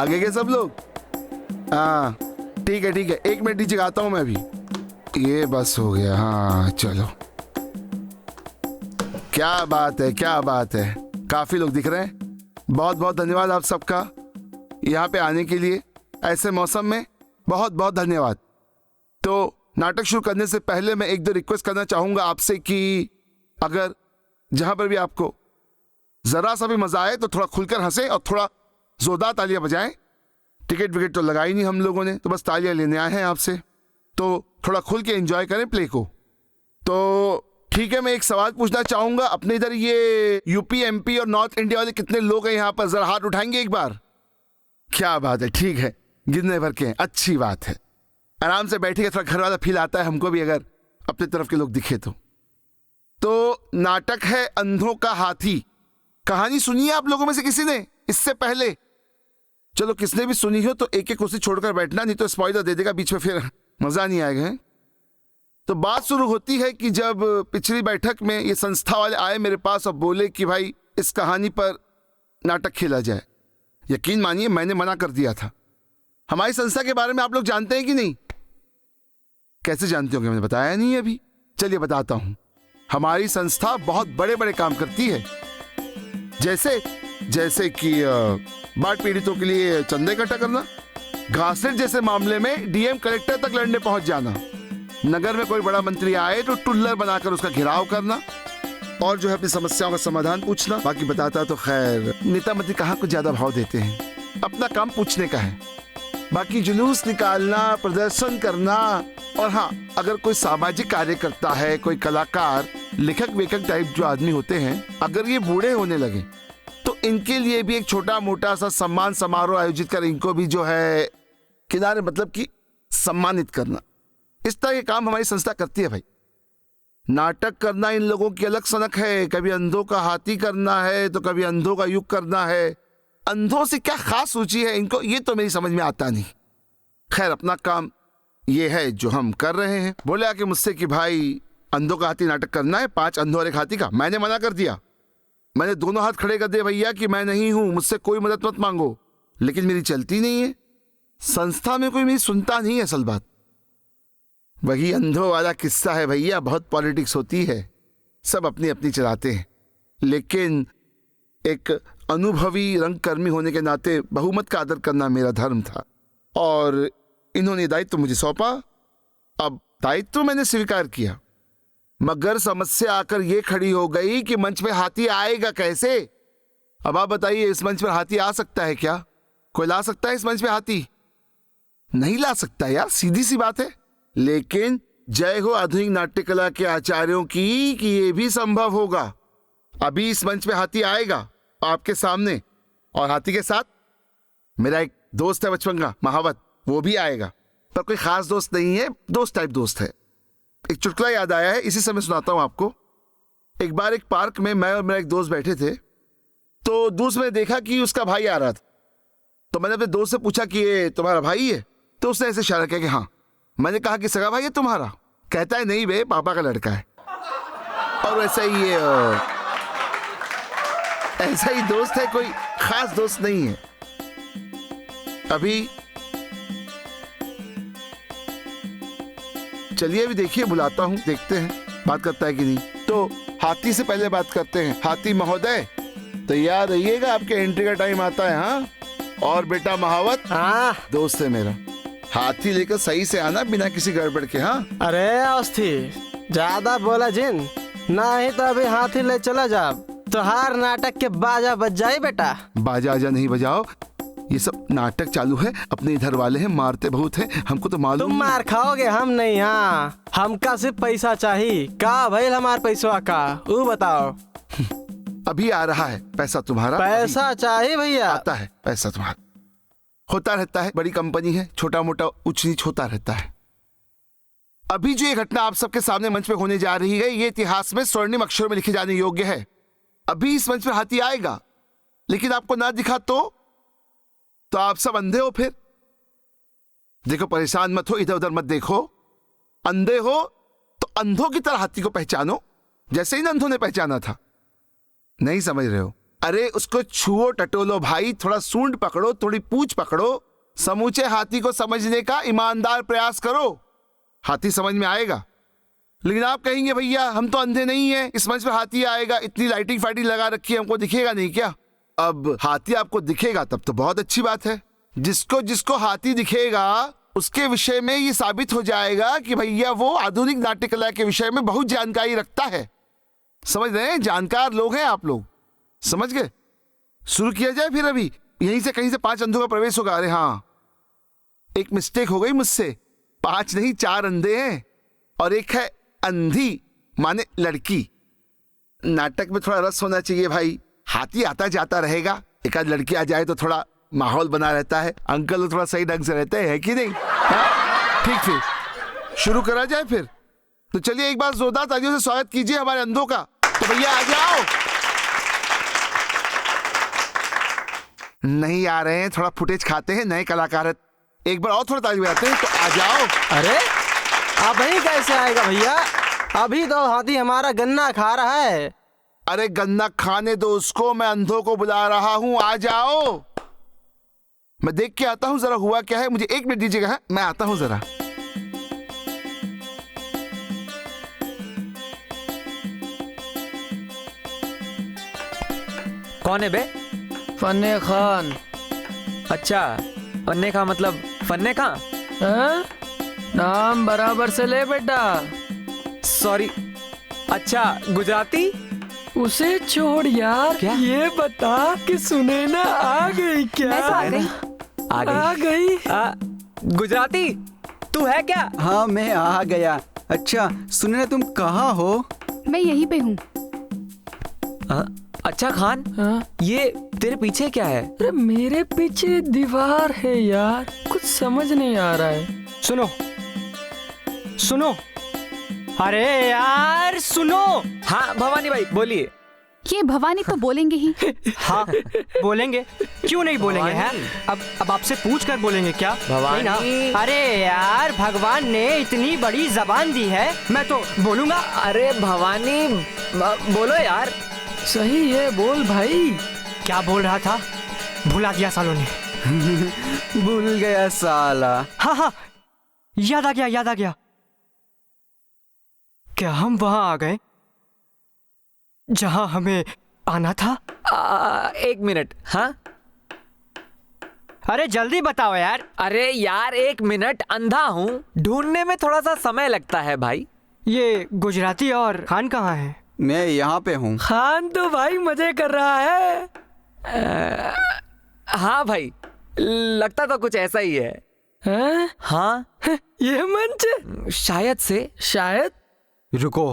आगे के सब लोग? हाँ ठीक है, 1 मिनट नीचे आता हूँ मैं अभी। ये बस हो गया। हाँ चलो, क्या बात है, क्या बात है। काफी लोग दिख रहे हैं। बहुत बहुत धन्यवाद आप सबका यहाँ पे आने के लिए। ऐसे मौसम में बहुत बहुत धन्यवाद। तो नाटक शुरू करने से पहले मैं 1-2 रिक्वेस्ट करना चाहूंगा आपसे कि अगर जहां पर भी आपको जरा सा भी मजा आए तो थोड़ा खुलकर हंसे और थोड़ा जोरदार तालियां बजाएं। टिकट विकेट तो लगाई नहीं हम लोगों ने, तो बस तालियां लेने आए हैं आपसे। तो थोड़ा खुल के एंजॉय करें प्ले को। तो ठीक है, मैं एक सवाल पूछना चाहूंगा। अपने इधर ये यूपी, एमपी और नॉर्थ इंडिया वाले कितने लोग हैं यहाँ पर? जरा हाथ उठाएंगे एक बार। क्या बात है, ठीक है, गिनने भर के हैं, अच्छी बात है। आराम से बैठिए, थोड़ा घर वाला फील आता है हमको भी अगर अपने तरफ के लोग दिखे तो नाटक है अंधों का हाथी। कहानी सुनी है आप लोगों में से किसी ने इससे पहले? चलो किसने भी सुनी हो तो एक कुर्सी छोड़कर बैठना, नहीं तो स्पॉइलर दे देगा बीच में, फिर मजा नहीं आएगा। तो बात शुरू होती है कि जब पिछली बैठक में ये संस्था वाले आए मेरे पास और बोले कि भाई इस कहानी पर नाटक खेला जाए। यकीन मानिए मैंने मना कर दिया था। हमारी संस्था के बारे में आप लोग जानते हैं कि नहीं? कैसे जानते होंगे, मैंने बताया नहीं अभी। चलिए बताता हूं। हमारी संस्था बहुत बड़े बड़े काम करती है, जैसे कि बाढ़ पीड़ितों के लिए चंदे इकट्ठा करना, घासलेट जैसे मामले में डीएम कलेक्टर तक लड़ने पहुंच जाना, नगर में कोई बड़ा मंत्री आए तो टुल्लर बनाकर उसका घेराव करना, और जो है अपनी समस्याओं का समाधान पूछना। बाकी बताता तो खैर नेता मंत्री कहाँ कुछ ज्यादा भाव देते हैं, अपना काम पूछने का है। बाकी जुलूस निकालना, प्रदर्शन करना, और हाँ अगर कोई सामाजिक कार्य करता है, कोई कलाकार, लेखक वेखक टाइप जो आदमी होते हैं, अगर ये बूढ़े होने लगे तो इनके लिए भी एक छोटा मोटा सा सम्मान समारोह आयोजित कर इनको भी जो है किनारे मतलब कि सम्मानित करना। इस तरह के काम हमारी संस्था करती है भाई। नाटक करना इन लोगों की अलग सनक है। कभी अंधों का हाथी करना है तो कभी अंधों का युग करना है। अंधों से क्या खास सूची है इनको, ये तो मेरी समझ में आता नहीं। खैर अपना काम ये है जो हम कर रहे हैं। बोले आके मुझसे कि भाई अंधों का हाथी नाटक करना है, 5 अंधों और 1 हाथी का। मैंने मना कर दिया। मैंने दोनों हाथ खड़े कर दिए भैया कि मैं नहीं हूं, मुझसे कोई मदद मत मांगो। लेकिन मेरी चलती नहीं है, संस्था में कोई मेरी सुनता नहीं है। असल बात वही अंधों वाला किस्सा है भैया। बहुत पॉलिटिक्स होती है, सब अपनी अपनी चलाते हैं। लेकिन एक अनुभवी रंगकर्मी होने के नाते बहुमत का आदर करना मेरा धर्म था, और इन्होंने दायित्व मुझे सौंपा। अब दायित्व मैंने स्वीकार किया, मगर समस्या आकर ये खड़ी हो गई कि मंच पे हाथी आएगा कैसे? अब आप बताइए, इस मंच पर हाथी आ सकता है क्या? कोई ला सकता है इस मंच पे हाथी? नहीं ला सकता यार, सीधी सी बात है। लेकिन जय हो आधुनिक नाट्य कला के आचार्यों की कि ये भी संभव होगा। अभी इस मंच पे हाथी आएगा आपके सामने, और हाथी के साथ मेरा एक दोस्त है बचपन का, महावत, वो भी आएगा। पर कोई खास दोस्त नहीं है, दोस्त टाइप दोस्त है। एक चुटकुला याद आया है, इसी समय सुनाता हूं आपको। एक बार एक पार्क में मैं और मेरा एक दोस्त बैठे थे, तो दूर से मैंने देखा कि उसका भाई आ रहा था। तो मैंने अपने दोस्त से पूछा कि ये तुम्हारा भाई है? तो उसने ऐसे इशारा किया कि हाँ। मैंने कहा कि सगा भाई है तुम्हारा? कहता है नहीं बे, पापा का लड़का है। और वैसा ही ये ऐसा ही दोस्त है, कोई खास दोस्त नहीं है। अभी चलिए अभी देखिए, बुलाता हूं, देखते हैं बात करता है कि नहीं। तो हाथी से पहले बात करते हैं। हाथी महोदय तैयार रहिएगा, आपके एंट्री का टाइम आता है। हाँ, और बेटा महावत, हाँ दोस्त है मेरा, हाथी लेकर सही से आना, बिना किसी गड़बड़ के। हाँ अरे अस्थि, ज्यादा बोला जिन, नहीं तो अभी हाथी ले चला जा, तो हर नाटक के बाजा बज जाए बेटा। बाजा आजा नहीं बजाओ, ये सब नाटक चालू है, अपने इधर वाले हैं, मारते बहुत हैं, हमको तो मालूम। तुम मार खाओगे, हम नहीं। हाँ, हमका सिर्फ पैसा चाहिए। का भइल हमार पैसा का, वो बताओ। अभी आ रहा है पैसा तुम्हारा। पैसा चाहिए भैया। आता है पैसा तुम्हारा, होता रहता है, बड़ी कंपनी है, छोटा मोटा ऊंच नीच होता रहता है। अभी जो ये घटना आप सबके सामने मंच पे होने जा रही है, ये इतिहास में स्वर्णिम अक्षरों में लिखे जाने योग्य है। अभी इस मंच पे हाथी आएगा, लेकिन आपको ना दिखा तो आप सब अंधे हो। फिर देखो, परेशान मत हो, इधर उधर मत देखो। अंधे हो तो अंधों की तरह हाथी को पहचानो, जैसे इन अंधों ने पहचाना था। नहीं समझ रहे हो अरे उसको छुओ टटोलो भाई, थोड़ा सूंड पकड़ो, थोड़ी पूंछ पकड़ो, समूचे हाथी को समझने का ईमानदार प्रयास करो, हाथी समझ में आएगा। लेकिन आप कहेंगे भैया हम तो अंधे नहीं है, इस मंच पर हाथी आएगा, इतनी लाइटिंग फाइटिंग लगा रखी है, हमको दिखेगा नहीं क्या? अब हाथी आपको दिखेगा तब तो बहुत अच्छी बात है। जिसको जिसको हाथी दिखेगा उसके विषय में ये साबित हो जाएगा कि भैया वो आधुनिक नाट्य कला के विषय में बहुत जानकारी रखता है। समझ रहे हैं? जानकार लोग हैं आप लोग, समझ गए? शुरू किया जाए फिर। अभी यहीं से कहीं से 5 अंधों का प्रवेश होगा। अरे हाँ, एक मिस्टेक हो गई मुझसे, 5 नहीं 4 अंधे हैं और एक है अंधी माने लड़की। नाटक में थोड़ा रस होना चाहिए भाई, हाथी आता जाता रहेगा, एक आध लड़की आ जाए तो थोड़ा माहौल बना रहता है, अंकल थोड़ा सही ढंग से रहते हैं कि नहीं? हाँ? ठीक, फिर शुरू करा जाए फिर। तो चलिए एक बार जोरदार तालियों से स्वागत कीजिए हमारे अंधों का। तो भैया आ जाओ। नहीं आ रहे हैं, थोड़ा फुटेज खाते हैं, नए कलाकार हैं। एक बार और थोड़ा ताली बजाते हैं, तो आ जाओ। अरे अब ही कैसे आएगा भैया? अभी तो हाथी हमारा गन्ना खा रहा है। अरे गन्ना खाने दो उसको, मैं अंधों को बुला रहा हूं, आ जाओ। मैं देख के आता हूं जरा हुआ क्या है, मुझे 1 मिनट दीजिएगा। है? मैं आता हूं जरा। कौन है बे? फन्ने खान। अच्छा, फन्ने का मतलब फन्ने का? हाँ? नाम बराबर से ले बेटा। सॉरी। अच्छा, गुजराती? उसे छोड़ यार। क्या? ये बता कि सुनैना आ गई क्या? मैं तो आ गई। आ गई। गुजराती तू है क्या? हाँ मैं आ गया। अच्छा सुनने, तुम कहाँ हो? मैं यहीं पे हूँ। अच्छा खान, हाँ? ये तेरे पीछे क्या है? अरे मेरे पीछे दीवार है यार, कुछ समझ नहीं आ रहा है। सुनो सुनो, अरे यार सुनो। हाँ भवानी भाई बोलिए। ये भवानी तो बोलेंगे ही। हाँ बोलेंगे, क्यों नहीं बोलेंगे? हैं? अब आपसे पूछ कर बोलेंगे क्या? भवानी। नहीं ना? अरे यार भगवान ने इतनी बड़ी जबान दी है, मैं तो बोलूंगा। अरे भवानी बोलो यार। सही है, बोल भाई। क्या बोल रहा था? भुला दिया सालों ने। भूल गया साला। हाँ हाँ, याद आ गया, याद आ गया। क्या हम वहां आ गए जहां हमें आना था? 1 मिनट। हाँ अरे जल्दी बताओ यार। अरे यार 1 मिनट, अंधा हूँ, ढूंढने में थोड़ा सा समय लगता है भाई। ये गुजराती और खान कहाँ है? मैं यहाँ पे हूँ। खान तो भाई मजे कर रहा है। हाँ भाई, लगता तो कुछ ऐसा ही है। हाँ? हाँ ये मंच शायद से। शायद। रुको,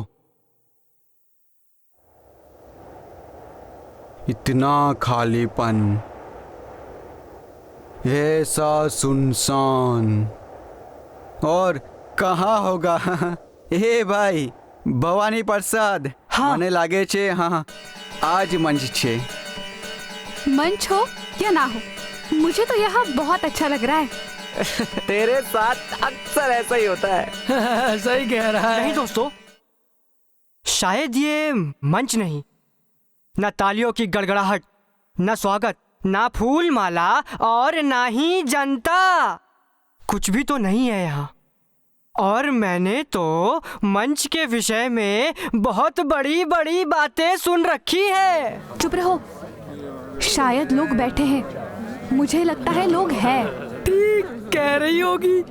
इतना खालीपन, ऐसा सुनसान, और कहाँ होगा? ए भाई भवानी प्रसाद। हाँ। મને લાગે છે हाँ आज मंच છે। मंच हो या ना हो, मुझे तो यहाँ बहुत अच्छा लग रहा है। तेरे साथ अक्सर ऐसा ही होता है। सही कह रहा है। नहीं दोस्तों, शायद ये मंच नहीं, न तालियों की गड़गड़ाहट, न स्वागत, न फूल माला और न ही जनता, कुछ भी तो नहीं है यहाँ। और मैंने तो मंच के विषय में बहुत बड़ी बड़ी बातें सुन रखी है। चुप रहो, शायद लोग बैठे हैं, मुझे लगता है लोग हैं। ठीक कह रही होगी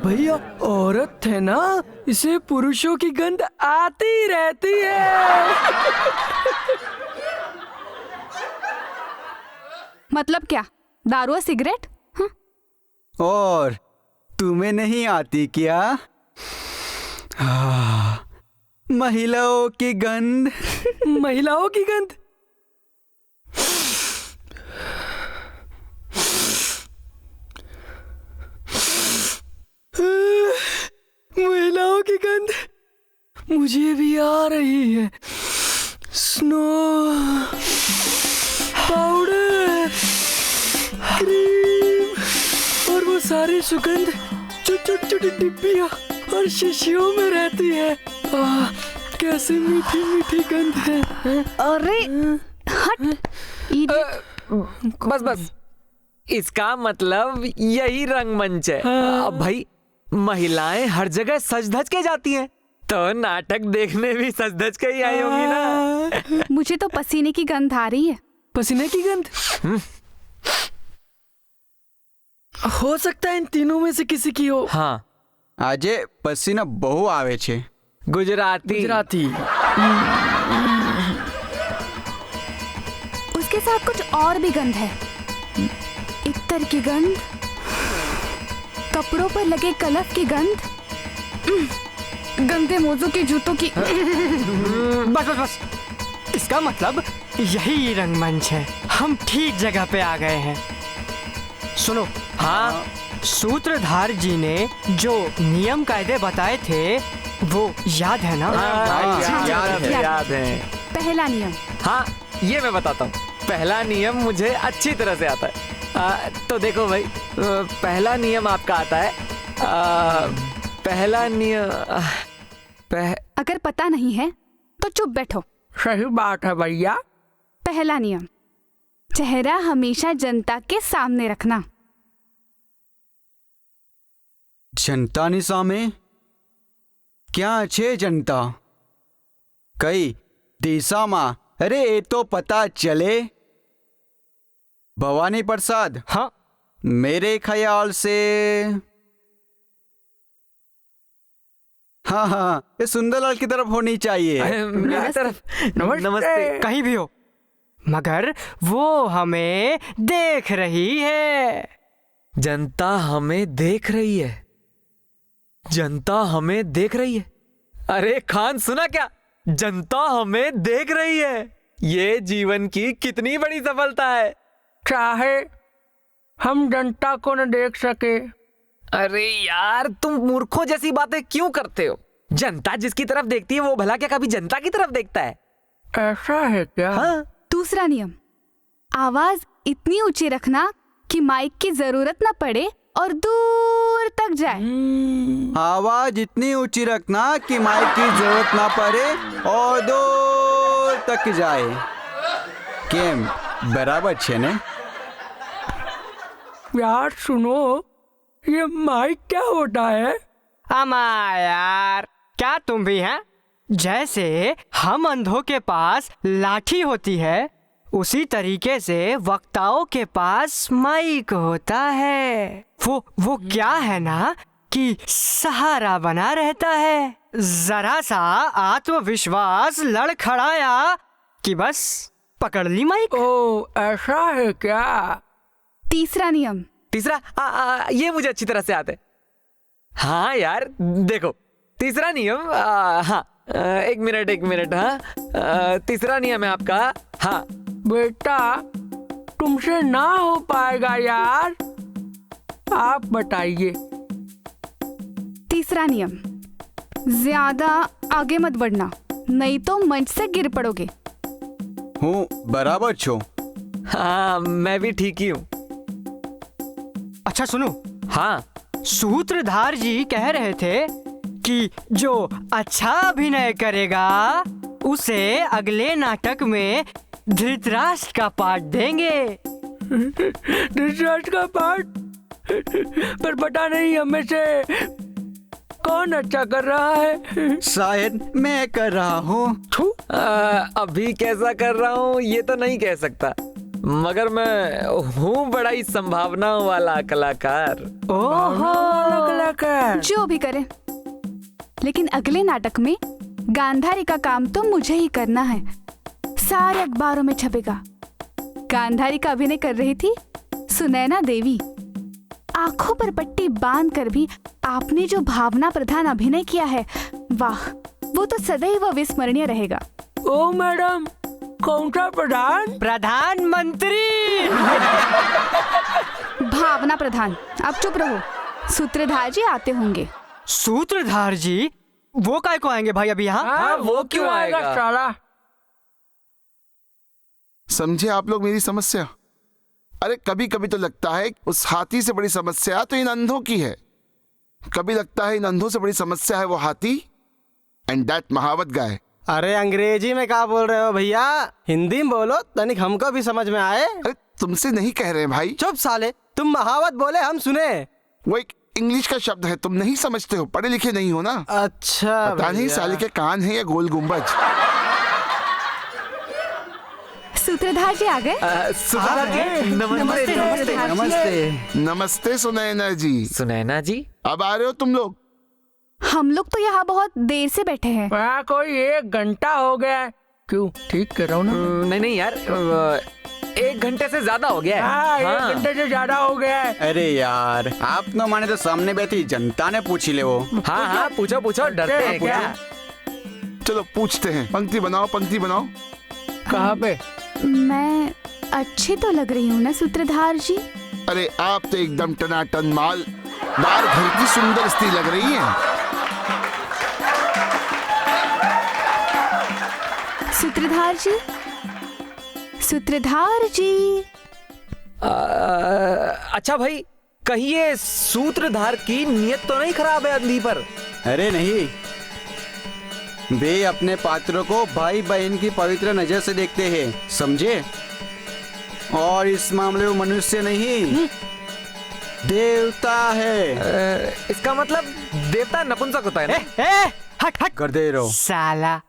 भैया, औरत है ना, इसे पुरुषों की गंध आती रहती है। मतलब क्या, दारू और सिगरेट? हाँ? और तुम्हें नहीं आती क्या? महिलाओं की गंध। महिलाओं की गंध? महिलाओं की गंध मुझे भी आ रही है। स्नो पाउडर, क्रीम और वो सारी सुगंध जो छोटी छोटी डिब्बियां और शीशियों में रहती है। कैसी मीठी मीठी गंध है। अरे हट, बस बस, इसका मतलब यही रंगमंच है। अब भाई महिलाएं हर जगह सज धज के जाती हैं, तो नाटक देखने भी सज धज के ही आई होगी ना। मुझे तो पसीने की गंध आ रही है। पसीने की गंध? हो सकता है इन तीनों में से किसी की हो। हाँ, આજે પસીના બહુ આવે છે। गुजराती। गुजराती। उसके साथ कुछ और भी गंध है। इत्तर की गंध, कपड़ों पर लगे कलफ की गंध, गंदे मोजों के जूतों की। बस बस बस, इसका मतलब यही रंगमंच है। हम ठीक जगह पे आ गए हैं। सुनो, हाँ, सूत्रधार जी ने जो नियम कायदे बताए थे वो याद है ना? याद है। पहला नियम, हाँ, ये मैं बताता हूँ। पहला नियम मुझे अच्छी तरह से आता है। तो देखो भाई, पहला नियम आपका आता है। पहला नियम अगर पता नहीं है तो चुप बैठो। सही बात है भैया। पहला नियम, चेहरा हमेशा जनता के सामने रखना। જનતાની સામે? ક્યાં છે જનતા? કઈ દિશામાં? અરે એ તો પતા ચલે। ભવાની પ્રસાદ, हाँ, मेरे ख्याल से हाँ हाँ, ये सुंदरलाल की तरफ होनी चाहिए। मेरी तरफ नमस्ते। कहीं भी हो, मगर वो हमें देख रही है। जनता हमें देख रही है। जनता हमें देख रही है। अरे खान, सुना क्या? जनता हमें देख रही है। ये जीवन की कितनी बड़ी सफलता है। चाहे हम जनता को न देख सके। अरे यार, तुम मूर्खों जैसी बातें क्यों करते हो? जनता जिसकी तरफ देखती है वो भला क्या कभी जनता की तरफ देखता है? ऐसा है क्या? हाँ। दूसरा नियम, आवाज इतनी ऊंची रखना कि माइक की जरूरत न पड़े और दूर तक जाए। आवाज इतनी ऊंची रखना कि माइक की जरूरत ना पड़े और दूर तक जाए। केम बराबर छे ने? यार सुनो, ये माइक क्या होता है? अमा यार, क्या तुम भी हैं? जैसे हम अंधों के पास लाठी होती है, उसी तरीके से वक्ताओं के पास माइक होता है। वो क्या है ना कि सहारा बना रहता है। जरा सा आत्मविश्वास लड़खड़ाया कि बस पकड़ ली माइक। ओ, ऐसा है क्या? तीसरा नियम, तीसरा ये मुझे अच्छी तरह से आता है। हाँ यार देखो, तीसरा नियम, हाँ, एक मिनट। हाँ, तीसरा नियम है आपका। हाँ बेटा, तुमसे ना हो पाएगा यार, आप बताइए। तीसरा नियम, ज्यादा आगे मत बढ़ना, नहीं तो मंच से गिर पड़ोगे। हूँ बराबर छो। हाँ, मैं भी ठीक ही हूँ। अच्छा सुनो, हाँ, सूत्रधार जी कह रहे थे कि जो अच्छा अभिनय करेगा उसे अगले नाटक में धृतराष्ट्र का पाठ देंगे। धृतराष्ट्र का पाठ? पर पता नहीं हमें से कौन अच्छा कर रहा है। शायद मैं कर रहा हूँ। अभी कैसा कर रहा हूँ ये तो नहीं कह सकता, मगर मैं हूँ बड़ा ही संभावनाओं वाला कलाकार। ओहो, कलाकार। जो भी करे, लेकिन अगले नाटक में गांधारी का काम तो मुझे ही करना है। सारे अखबारों में छपेगा। गांधारी का अभिनय कर रही थी सुनैना देवी। आंखों पर पट्टी बांधकर भी आपने जो भावना प्रधान अभिनय किया है, वाह, वो तो सदैव विस्मरणीय रहेगा। ओ मैडम, कौन सा प्रधान? प्रधानमंत्री। भावना प्रधान। अब चुप रहो, सूत्रधार जी आते होंगे। सूत्रधार जी वो काय को आएंगे भाई अभी यहाँ? हाँ, वो क्यों आएगा? साला। समझे आप लोग मेरी समस्या? अरे कभी कभी तो लगता है उस हाथी से बड़ी समस्या तो इन अंधों की है, कभी लगता है इन अंधों से बड़ी समस्या है वो हाथी एंड दैट महावत गाय। अरे अंग्रेजी में क्या बोल रहे हो भैया, हिंदी में बोलो तनिक हमको भी समझ में आए। अरे तुमसे नहीं कह रहे भाई, चुप साले, तुम महावत बोले हम सुने। वो एक इंग्लिश का शब्द है, तुम नहीं समझते हो, पढ़े लिखे नहीं हो ना। अच्छा पता नहीं भैया। साले के कान है या गोल गुम्बज। सूत्रधार जी आ गए? सुनैना जी, नमस्ते। नमस्ते। नमस्ते। नमस्ते सुनैना जी। सुनैना जी, अब आ रहे हो तुम लोग? हम लोग तो यहाँ बहुत देर से बैठे हैं। वहाँ कोई 1 घंटा हो गया है। क्यों, ठीक कर रहा हूँ ना? नहीं यार, 1 घंटे से ज्यादा हो गया है। हाँ, 1 हाँ। घंटे से ज्यादा हो गया है। अरे यार, आप न माने तो सामने बैठी जनता ने पूछ ही ले वो। हाँ, पूछो, डरते हैं क्या? चलो पूछते हैं, पंक्ति बनाओ, पंक्ति बनाओ। कहाँ पे? मैं अच्छी तो लग रही हूँ ना सूत्रधार जी? अरे आप तो एकदम टनाटन माल दार घर की सुंदर स्त्री लग रही हैं। सूत्रधार जी, सूत्रधार जी। अच्छा भाई, कहीं ये सूत्रधार की नीयत तो नहीं खराब है अंधी पर? अरे नहीं, वे अपने पात्रों को भाई बहन की पवित्र नजर से देखते हैं, समझे? और इस मामले में मनुष्य नहीं, देवता है। इसका मतलब देवता नपुंसक होता है ना? हट कर दे रहो। साला।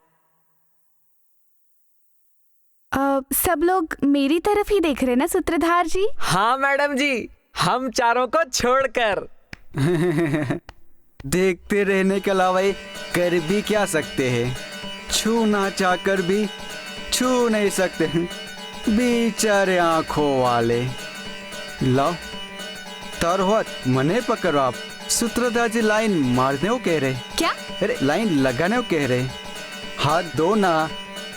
सब लोग मेरी तरफ ही देख रहे हैं ना सूत्रधार जी? हाँ मैडम जी, हम चारों को छोड़कर। देखते रहने के अलावा ये कर भी क्या सकते हैं? छूना चाहकर भी छू नहीं सकते हैं, बेचारे आंखों वाले। लो तरहत मने पकड़ो आप। सूत्रधार जी लाइन मारने को कह रहे। क्या? अरे लाइन लगाने को कह रहे। हाथ दो ना,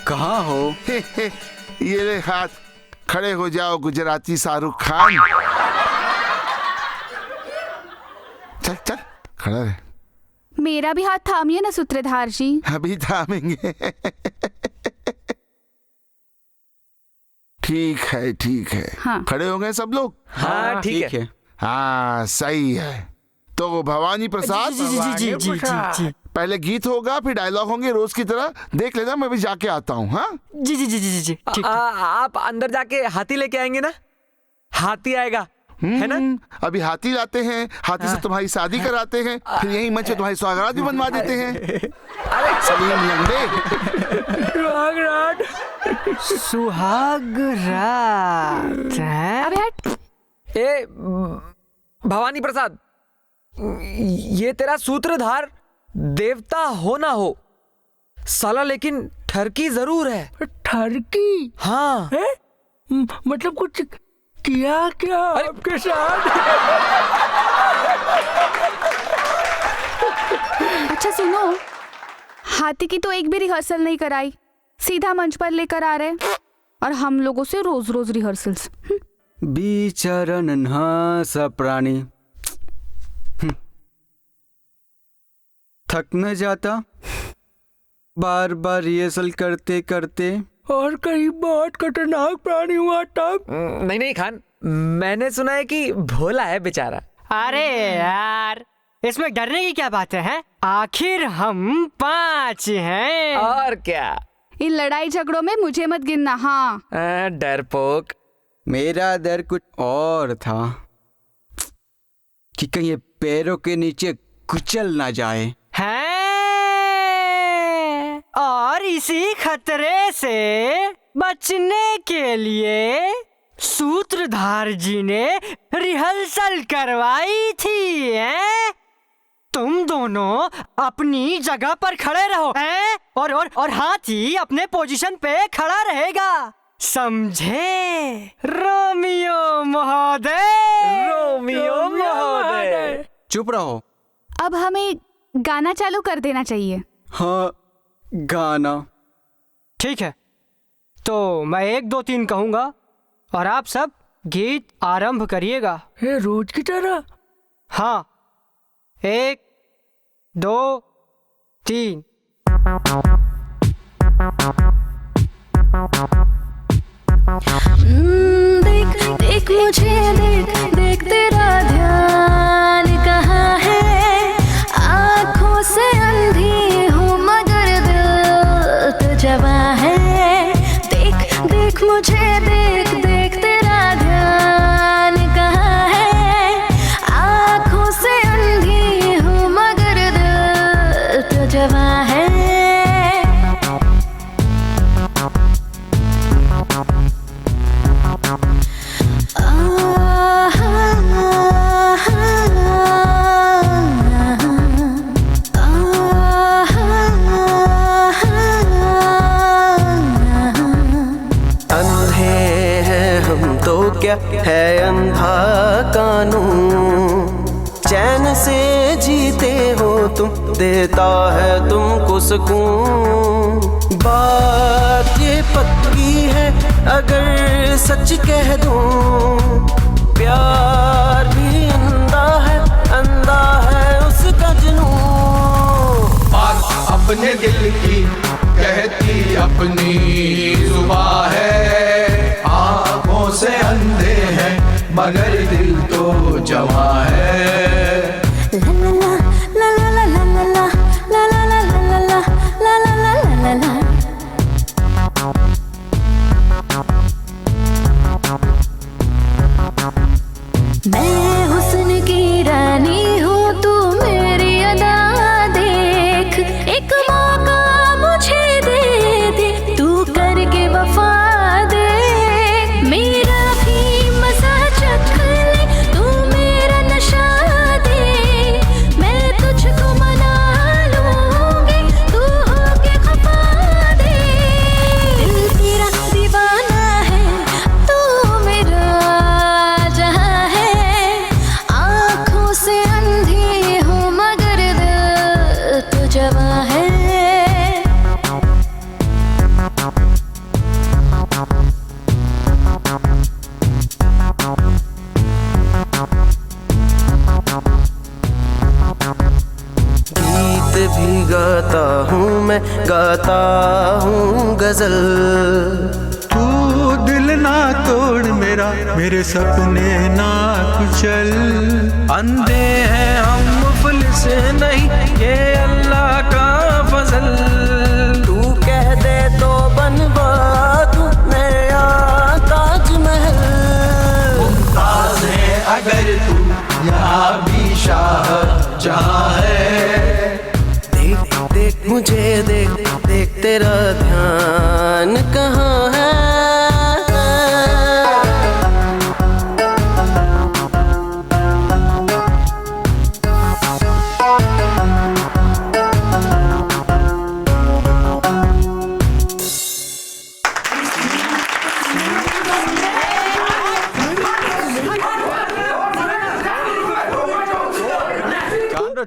कहाँ हो? ये ले हाथ, खड़े हो जाओ गुजराती शाहरुख खान। चल चल खड़ा रहे। मेरा भी हाथ थामिए ना सूत्रधार जी। अभी थामेंगे। ठीक है। हाँ। खड़े हो गए सब लोग? हाँ ठीक है। हाँ सही है। तो भवानी प्रसाद, जी। पहले गीत होगा फिर डायलॉग होंगे रोज की तरह, देख लेना, मैं भी जाके आता हूँ। हाँ जी ठीक। आप अंदर जाके हाथी लेके आएंगे ना? हाथी आएगा है ना? अभी हाथी लाते हैं, हाथी से तुम्हारी शादी कराते हैं, फिर यही मंच पे तुम्हारी स्वागरात भी बनवा देते हैं। अरे सलीम लंगड़े। सुहाग रात है। अबे हट। ए भवानी प्रसाद, ये तेरा सूत्रधार देवता हो ना हो, साला लेकिन ठरकी जरूर है। ठरकी? हाँ। है? मतलब कुछ किया क्या आपके साथ? अच्छा सुनो, हाथी की तो एक भी रिहर्सल नहीं कराई, सीधा मंच पर लेकर आ रहे, और हम लोगों से रोज रोज रिहर्सल्स। बेचारा नन्हा सा प्राणी थक न जाता बार बार रिहर्सल करते करते? और कहीं बहुत खतरनाक प्राणी हुआ तब? नहीं खान, मैंने सुना है कि भोला है बेचारा। अरे यार, इसमें डरने की क्या बात है? आखिर हम 5 हैं। और क्या? इन लड़ाई झगड़ों में मुझे मत गिनना। हाँ, डरपोक। मेरा डर कुछ और था कि कहीं ये पैरों के नीचे कुचल ना जाए। हैं? और इसी खतरे से बचने के लिए सूत्रधार जी ने रिहर्सल करवाई थी। हैं? तुम दोनों अपनी जगह पर खड़े रहो, हैं? और हाथी अपने पोजीशन पे खड़ा रहेगा, समझे? रोमियो महोदय। चुप रहो। अब हमें गाना चालू कर देना चाहिए। हाँ, गाना। ठीक है, तो मैं 1 2 3 कहूंगा और आप सब गीत आरंभ करिएगा। ये रोज की तरह? हाँ, 1 2 3। देख देख मुझे, देख तेरा ध्यान कहाँ है, आँखों से अंधी हूँ मगर दिल देता है तुमको सुकून। बात ये पक्की है अगर सच कह दूं, प्यार भी अंधा है उसका जुनून। बात अपने दिल की कहती अपनी जुबान है, आंखों से अंधे हैं मगर दिल तो जवां है। ला ला ला ला ला ला ला ला ला ला ला ला ला ला ला ला ला। मैं हुस्न की रानी हूँ, तू मेरी अदा देख, एक मौका मुझे दे दे, तू करके वफा दे, मेरा भी मजा चख ले, तू मेरा नशा दे, मैं तुझको मना लूंगी, तू होके खफा दे, दिल तेरा दीवाना है, तू मेरा जहां है, आँखों से अंधी हूँ मगर दिल तो जवां है। गीत भी गाता हूँ मैं, गाता हूँ गजल। तू दिल ना तोड़ मेरा, मेरे सपने ना कुचल। अंधे हैं हम मुफलिस नहीं, ये अल्लाह का फजल। तू कह दे तो बनवा दूं नया ताजमहल। मुमताज है अगर तू यहाँ भी शाह जहाँ है। देख देख मुझे देख देख तेरा ध्यान कहाँ है।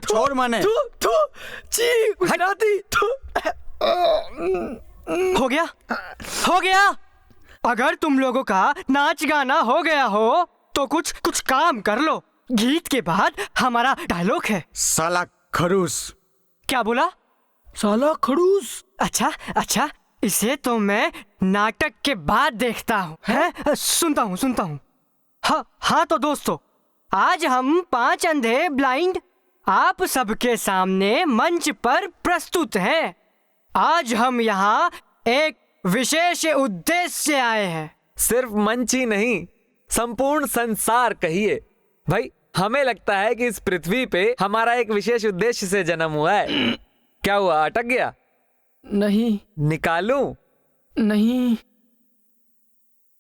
छोड़ माने गुजराती हो गया। अगर तुम लोगों का नाच गाना हो गया हो तो कुछ काम कर लो। गीत के बाद हमारा डायलॉग है। साला खड़ूस। क्या बोला? साला खड़ूस। अच्छा, इसे तो मैं नाटक के बाद देखता हूँ, हैं? सुनता हूँ। हाँ तो दोस्तों, आज हम 5 अंधे ब्लाइंड आप सबके सामने मंच पर प्रस्तुत हैं। आज हम यहाँ एक विशेष उद्देश्य से आए हैं। सिर्फ मंच ही नहीं, संपूर्ण संसार कहिए भाई। हमें लगता है कि इस पृथ्वी पे हमारा एक विशेष उद्देश्य से जन्म हुआ है। क्या हुआ, अटक गया? नहीं। निकालूं? नहीं,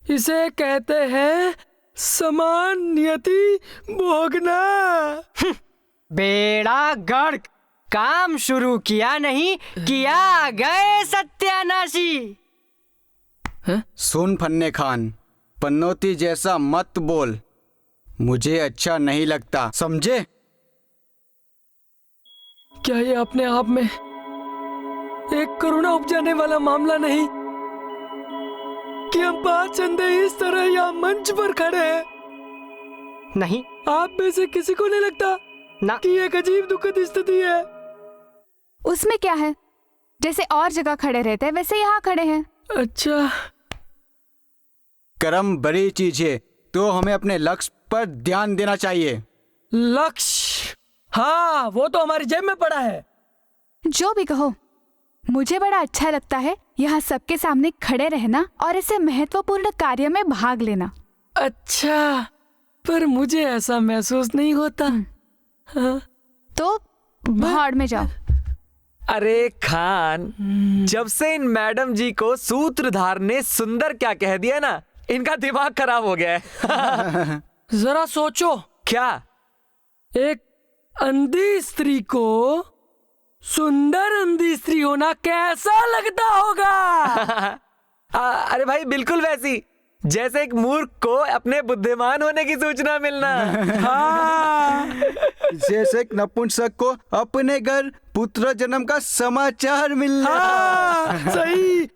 इसे कहते हैं समान नियति भोगना। बेड़ा गर्क, काम शुरू किया नहीं किया गए सत्यानाशी। सुन फन्ने खान, पन्नौती जैसा मत बोल, मुझे अच्छा नहीं लगता, समझे? क्या ये अपने आप में एक करुणा उपजाने वाला मामला नहीं कि हम 5 अंधे इस तरह यहाँ मंच पर खड़े हैं? नहीं, आप में से किसी को नहीं लगता ना कि एक अजीब दुखद स्थिति है? उसमें क्या है, जैसे और जगह खड़े रहते हैं वैसे यहाँ खड़े हैं। अच्छा, कर्म बड़ी चीज है, तो हमें अपने लक्ष्य पर ध्यान देना चाहिए। लक्ष्य? हाँ, वो तो हमारी जेब में पड़ा है। जो भी कहो, मुझे बड़ा अच्छा लगता है यहाँ सबके सामने खड़े रहना और ऐसे महत्वपूर्ण कार्य में भाग लेना। अच्छा, पर मुझे ऐसा महसूस नहीं होता। हाँ? तो भाड़ में जाओ। अरे खान, जब से इन मैडम जी को सूत्रधार ने सुंदर क्या कह दिया ना, इनका दिमाग खराब हो गया है। जरा सोचो, क्या एक अंधी स्त्री को सुंदर अंधी स्त्री होना कैसा लगता होगा? अरे भाई, बिल्कुल वैसी जैसे एक मूर्ख को अपने बुद्धिमान होने की सूचना मिलना। जैसे एक नपुंसक को अपने घर पुत्र जन्म का समाचार मिलना। सही।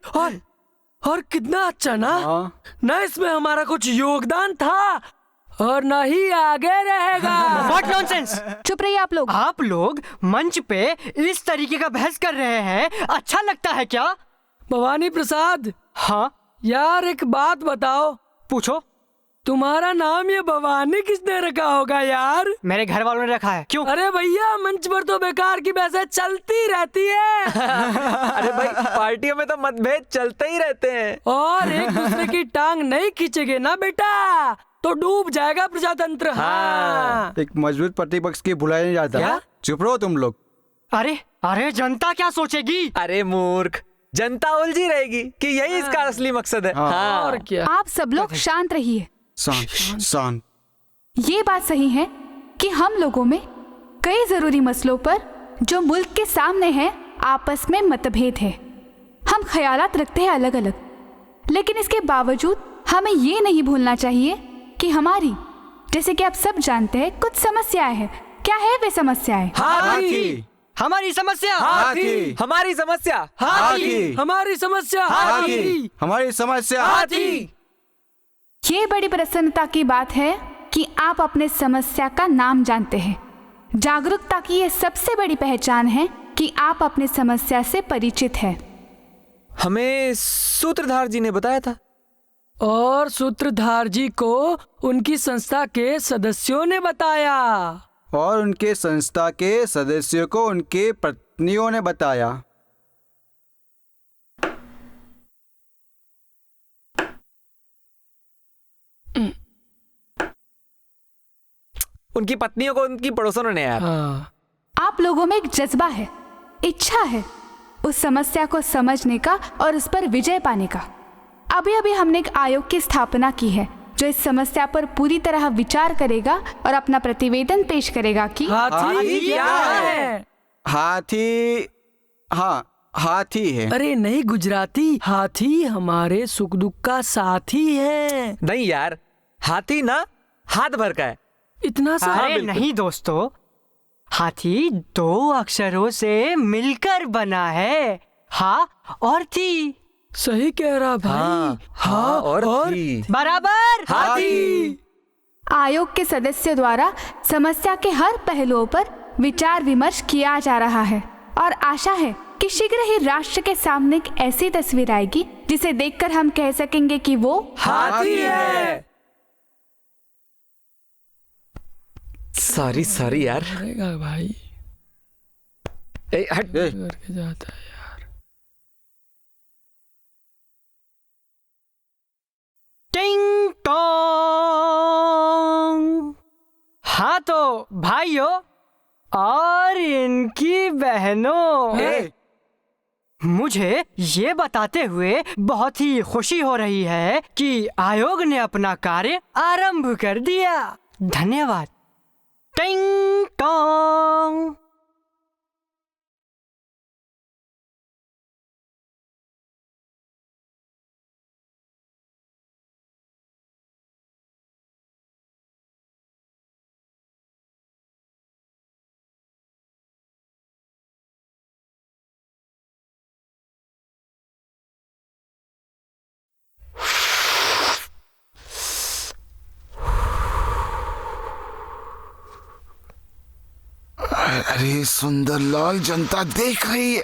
और कितना अच्छा ना। ना इसमें हमारा कुछ योगदान था और ना ही आगे रहेगा। What nonsense! चुप रहिए आप लोग। आप लोग मंच पे इस तरीके का बहस कर रहे हैं, अच्छा लगता है क्या? भवानी प्रसाद, हाँ यार एक बात बताओ, पूछो। तुम्हारा नाम ये भवानी किसने रखा होगा यार? मेरे घर वालों ने रखा है। क्यों? अरे भैया, मंच पर तो बेकार की बहसें चलती रहती है। अरे भाई, पार्टियों में तो मतभेद चलते ही रहते हैं। और एक दूसरे की टांग नहीं खींचेगे ना बेटा तो डूब जाएगा प्रजातंत्र। हाँ। एक मजबूत प्रतिपक्ष की बुलाया नहीं जाता। क्या? चुप रहो तुम लोग। अरे अरे जनता क्या सोचेगी? अरे मूर्ख, जनता उलझी रहेगी कि यही इसका असली मकसद है। हाँ। और क्या? आप सब लोग शांत रहिए। शांत शांत। ये बात सही है कि हम लोगों में कई जरूरी मसलों पर जो मुल्क के सामने है आपस में मतभेद है। हम ख्यालात रखते हैं अलग अलग, लेकिन इसके बावजूद हमें ये नहीं भूलना चाहिए कि हमारी, जैसे कि आप सब जानते हैं, कुछ समस्याएं हैं। क्या है वे समस्याएं? हाथी, हमारी समस्या। हाथी, हमारी समस्या। हाथी, हमारी समस्या। हाथी, हमारी समस्या। हाथी। ये बड़ी प्रसन्नता की बात है कि आप अपने समस्या का नाम जानते हैं। जागरूकता की ये सबसे बड़ी पहचान है कि आप अपने समस्या से परिचित हैं। हमें सूत्रधार जी ने बताया था। और सूत्रधार जी को उनकी संस्था के सदस्यों ने बताया। और उनके संस्था के सदस्यों को उनके पत्नियों ने बताया। उनकी पत्नियों को उनकी पड़ोसनों ने यार। आप लोगों में एक जज्बा है, इच्छा है उस समस्या को समझने का और उस पर विजय पाने का। अभी अभी हमने एक आयोग की स्थापना की है जो इस समस्या पर पूरी तरह विचार करेगा और अपना प्रतिवेदन पेश करेगा कि हाथी क्या है? हाथी, हाँ हाथी है। अरे नहीं गुजराती, हाथी हमारे सुख दुख का साथी है। नहीं यार, हाथी ना हाथ भर का है। इतना सा? अरे नहीं दोस्तों, हाथी 2 अक्षरों से मिलकर बना है, हा और थी। सही कह रहा भाई। हाँ और थी। बराबर। हाथी। आयोग के सदस्य द्वारा समस्या के हर पहलुओं पर विचार विमर्श किया जा रहा है और आशा है कि शीघ्र ही राष्ट्र के सामने एक ऐसी तस्वीर आएगी जिसे देखकर हम कह सकेंगे कि वो हाथी है। सॉरी यार। अरेगा भाई, हट। करके जाता है यार। टिंग टोंग। हाँ तो भाइयों और इनकी बहनों, मुझे ये बताते हुए बहुत ही खुशी हो रही है कि आयोग ने अपना कार्य आरंभ कर दिया। धन्यवाद। टिंग टोंग। अरे सुंदरलाल, जनता देख रही है।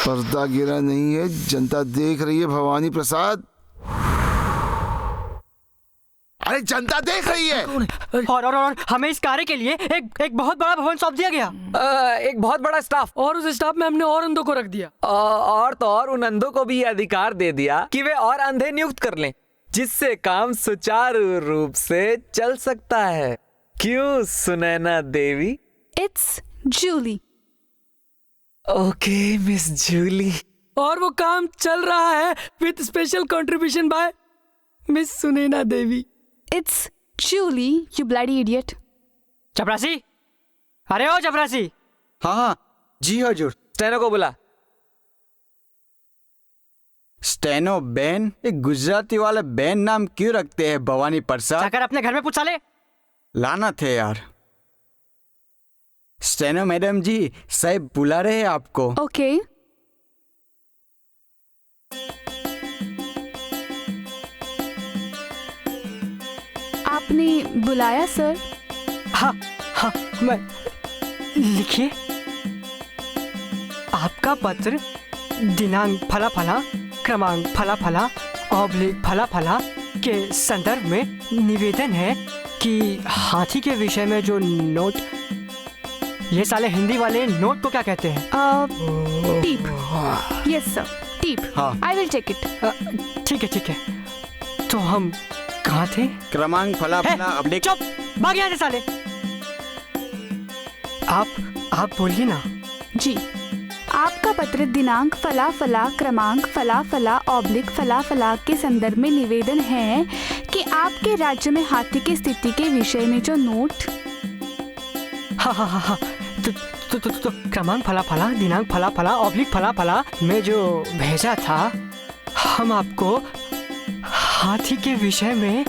पर्दा गिरा नहीं है, जनता देख रही है। भवानी प्रसाद, अरे जनता देख रही है। और हमें इस कार्य के लिए एक बहुत बड़ा भवन सौंप दिया गया। एक बहुत बड़ा स्टाफ, और उस स्टाफ में हमने और अंधों को रख दिया। और तो और उन अंधों को भी ये अधिकार दे दिया कि वे और अंधे नियुक्त कर लें, जिससे काम सुचारू रूप से चल सकता है। क्यों Sunaina Devi? It's Julie. Okay miss Julie. और वो काम चल रहा है with special contribution by miss Sunaina Devi. It's Julie, you bloody idiot. चपरासी, अरे ओ चपरासी। हाँ हाँ जी हजूर। स्टेनो को बुला। स्टेनो बेन, एक गुजराती वाले बेन नाम क्यों रखते हैं भवानी प्रसाद? जाकर अपने घर में पूछा ले। लाना थे यार। स्टेनो मैडम जी, साहब बुला रहे हैं आपको। ओके। आपने बुलाया सर? हाँ हाँ, मैं लिखिए। आपका पत्र दिनांक फला फला, क्रमांक फला फला, ऑब्लिक फला फला के संदर्भ में निवेदन है कि हाथी के विषय में जो नोट, ये साले हिंदी वाले नोट को क्या कहते हैं? टीप। Yes sir, tip. हाँ। I will check it. ठीक है ठीक है। तो हम कहाँ थे? क्रमांक फला फला ऑब्लिक। चुप, भाग यहाँ से साले। आप बोलिए ना। जी, आपका पत्र दिनांक फला फला, क्रमांक फला फला, ऑब्लिक फला फला के संदर्भ में निवेदन है कि आपके राज्य में हाथी की स्थिति के विषय में जो नोट। हाँ हाँ हाँ हाँ, तो क्रमांक फला फला, दिनांक फला फला, ऑब्लिक फला फला में जो भेजा था, हम आपको हाथी के विषय में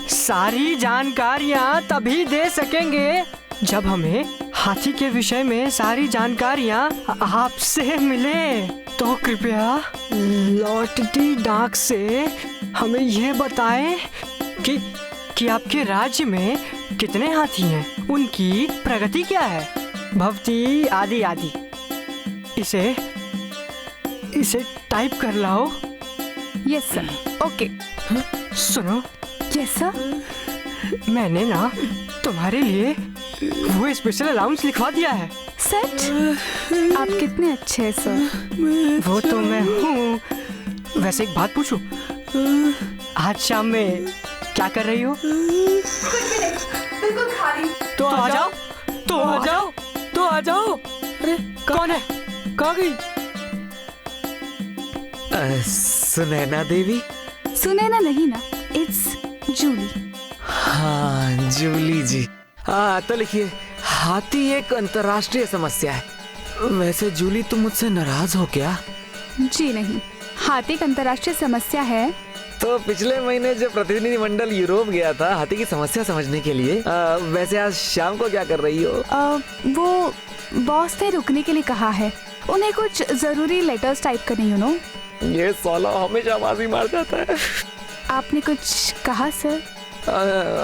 सारी जानकारियां तभी दे सकेंगे जब हमें हाथी के विषय में सारी जानकारियां आपसे मिले। तो कृपया लौटती डाक से हमें ये बताएं कि आपके राज्य में कितने हाथी हैं, उनकी प्रगति क्या है, भवती आदि आदि। इसे टाइप कर लाओ। Yes sir. ओके। सुनो। Yes sir. मैंने ना तुम्हारे लिए वो स्पेशल अलाउंस लिखवा दिया है। सच? आप कितने अच्छे हैं सर। वो तो मैं हूँ। वैसे एक बात पूछूं, आज शाम में क्या कर रही हो? बिल्कुल खाली। तो आ जाओ। तो आ जाओ। तो आ जाओ। अरे कौन है? कहाँ गई? सुनैना देवी। सुनैना नहीं ना, इट्स जूली। हाँ जूली जी। हाँ तो लिखिए, हाथी एक अंतर्राष्ट्रीय समस्या है। वैसे जूली तुम मुझसे नाराज हो क्या? जी नहीं, हाथी एक अंतर्राष्ट्रीय समस्या है। तो पिछले महीने जो प्रतिनिधि मंडल यूरोप गया था हाथी की समस्या समझने के लिए, वैसे आज शाम को क्या कर रही हो? वो बॉस ने रुकने के लिए कहा है, उन्हें कुछ जरूरी लेटर्स टाइप करने। यू नो, ये साला हमेशा बाजी मार जाता है। आपने कुछ कहा सर?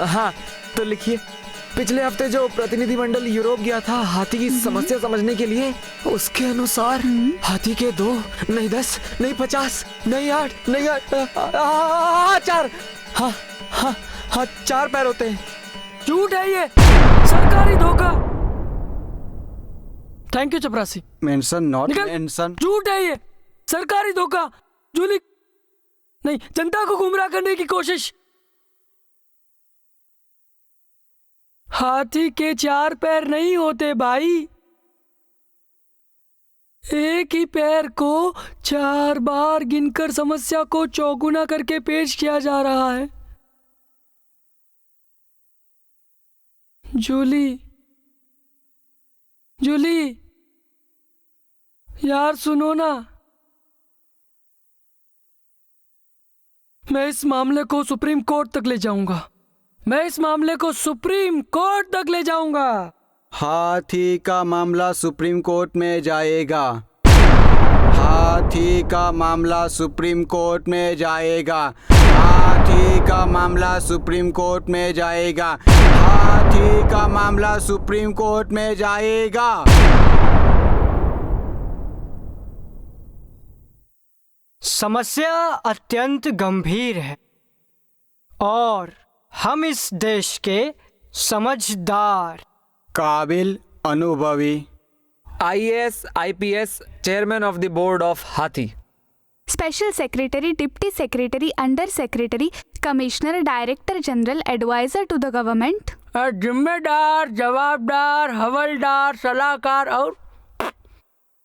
हाँ तो लिखिए, पिछले हफ्ते जो प्रतिनिधि मंडल यूरोप गया था हाथी की समस्या समझने के लिए, उसके अनुसार हाथी के 2 नहीं 10 नहीं 50 नहीं 8 नहीं 4 हाँ 4 पैर होते हैं। झूठ है ये, सरकारी धोखा। थैंक यू चपरासी। मेंशन नॉट निकल। मेंशन। झूठ है ये, सरकारी धोखा। जूली नहीं, जनता को गुमराह करने की कोशिश। हाथी के 4 पैर नहीं होते भाई, एक ही पैर को 4 बार गिनकर समस्या को चौगुना करके पेश किया जा रहा है। जूली यार सुनो ना, मैं इस मामले को सुप्रीम कोर्ट तक ले जाऊंगा। हाथी का मामला सुप्रीम कोर्ट में जाएगा। हाथी का मामला सुप्रीम कोर्ट में जाएगा। हाथी का मामला सुप्रीम कोर्ट में जाएगा। हाथी का मामला सुप्रीम कोर्ट में जाएगा। समस्या अत्यंत गंभीर है और हम इस देश के समझदार, काबिल, अनुभवी IAS IPS chairman of the board of हाथी, special secretary, deputy secretary, under secretary, commissioner, director general, adviser to the government, जिम्मेदार, जवाबदार, हवलदार, सलाहकार और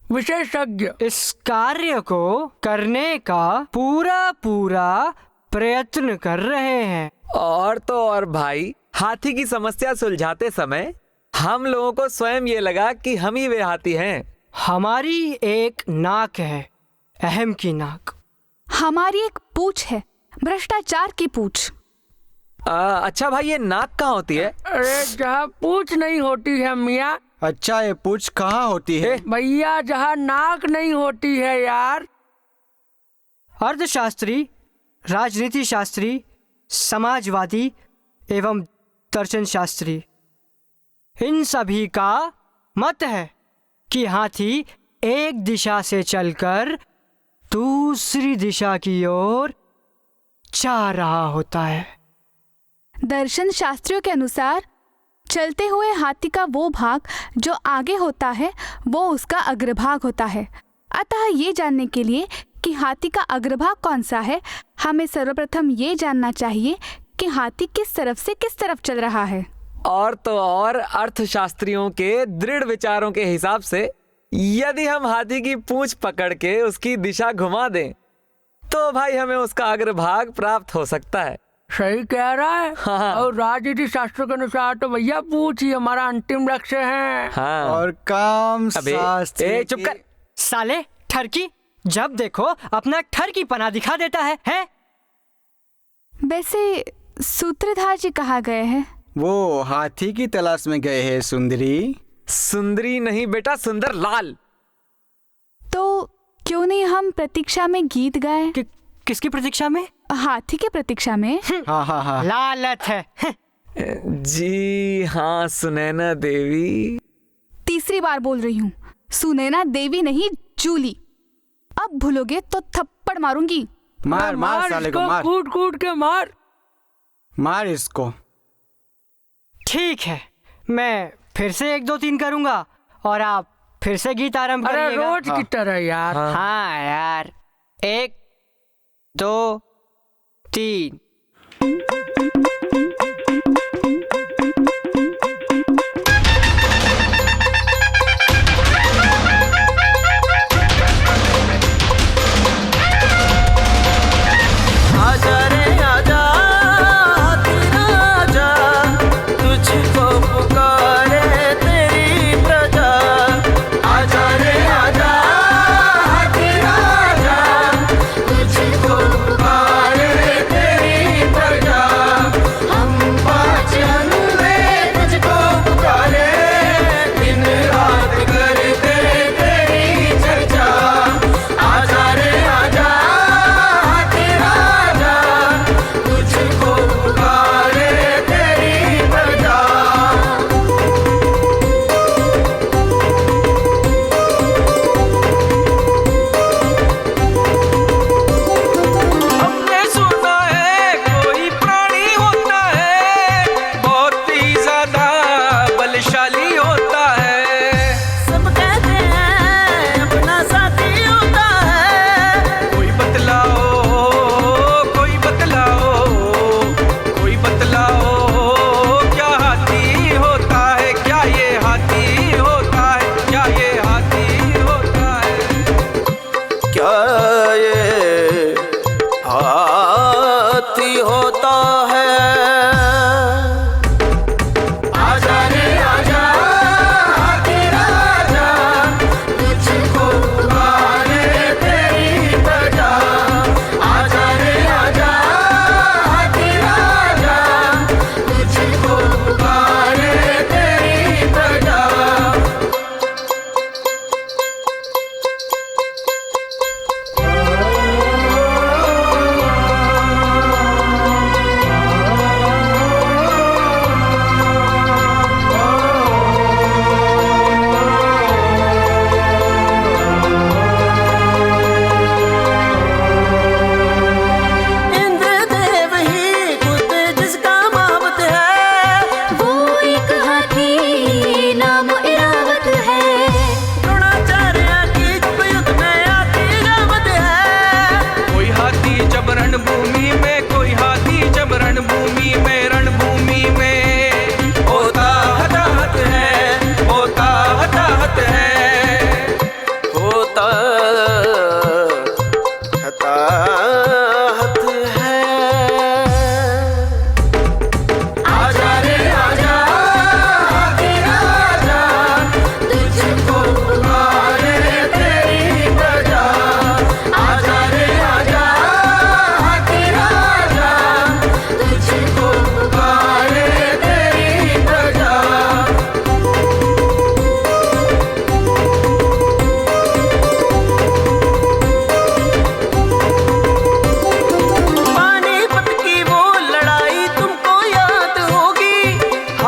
विशेषज्ञ इस कार्य को करने का पूरा प्रयत्न कर रहे हैं। और तो और भाई, हाथी की समस्या सुलझाते समय हम लोगों को स्वयं ये लगा कि हम ही वे हाथी हैं। हमारी एक नाक है अहम की नाक। हमारी एक पूछ है, भ्रष्टाचार की पूछ। अच्छा भाई, ये नाक कहाँ होती है? अरे जहाँ पूछ नहीं होती है मियाँ। अच्छा, ये पूछ कहाँ होती है? भैया जहाँ नाक नहीं होती है यार। अर्थशास्त्री, राजनीति शास्त्री, समाजवादी एवं दर्शन शास्त्री, इन सभी का मत है कि हाथी एक दिशा से चलकर दूसरी दिशा की ओर जा रहा होता है। दर्शन शास्त्रियों के अनुसार चलते हुए हाथी का वो भाग जो आगे होता है वो उसका अग्रभाग होता है। अतः ये जानने के लिए कि हाथी का अग्रभाग कौन सा है, हमें सर्वप्रथम ये जानना चाहिए कि हाथी किस तरफ से किस तरफ चल रहा है। और तो और अर्थशास्त्रियों के दृढ़ विचारों के हिसाब से यदि हम हाथी की पूंछ पकड़ के उसकी दिशा घुमा दें तो भाई हमें उसका अग्रभाग प्राप्त हो सकता है। सही कह रहा है। हाँ। और राजनीति शास्त्र के अनुसार तो भैया पूछ ही हमारा अंतिम लक्ष्य है। हाँ। और काम अबे, शास्त्री चुप कर। साले ठरकी, जब देखो अपना ठर की पना दिखा देता है? वैसे सूत्रधार जी कहाँ गए हैं? वो हाथी की तलाश में गए हैं सुंदरी। सुंदरी नहीं बेटा, सुंदर लाल। तो क्यों नहीं हम प्रतीक्षा में गीत गाएं? किसकी प्रतीक्षा में? हाथी की प्रतीक्षा में। हाँ हाँ हाँ। लालच है। जी हाँ, सुनैना देवी। तीसरी बार बोल रही हूँ, सुनैना देवी नहीं, जूली। अब भूलोगे तो थप्पड़ मारूंगी। मार मार साले को, मार कूट कूट के मार। मार इसको। ठीक है, मैं फिर से 1 2 3 करूंगा और आप फिर से गीत आरंभ अरे करिएगा। रोज की तरह यार। हाँ यार, 1 2 3। आजा रे आजा हाथी राजा, तुझको पुकारे तेरी प्रजा। आजा रे आजा हाथी राजा, तुझको पुकारे तेरी प्रजा।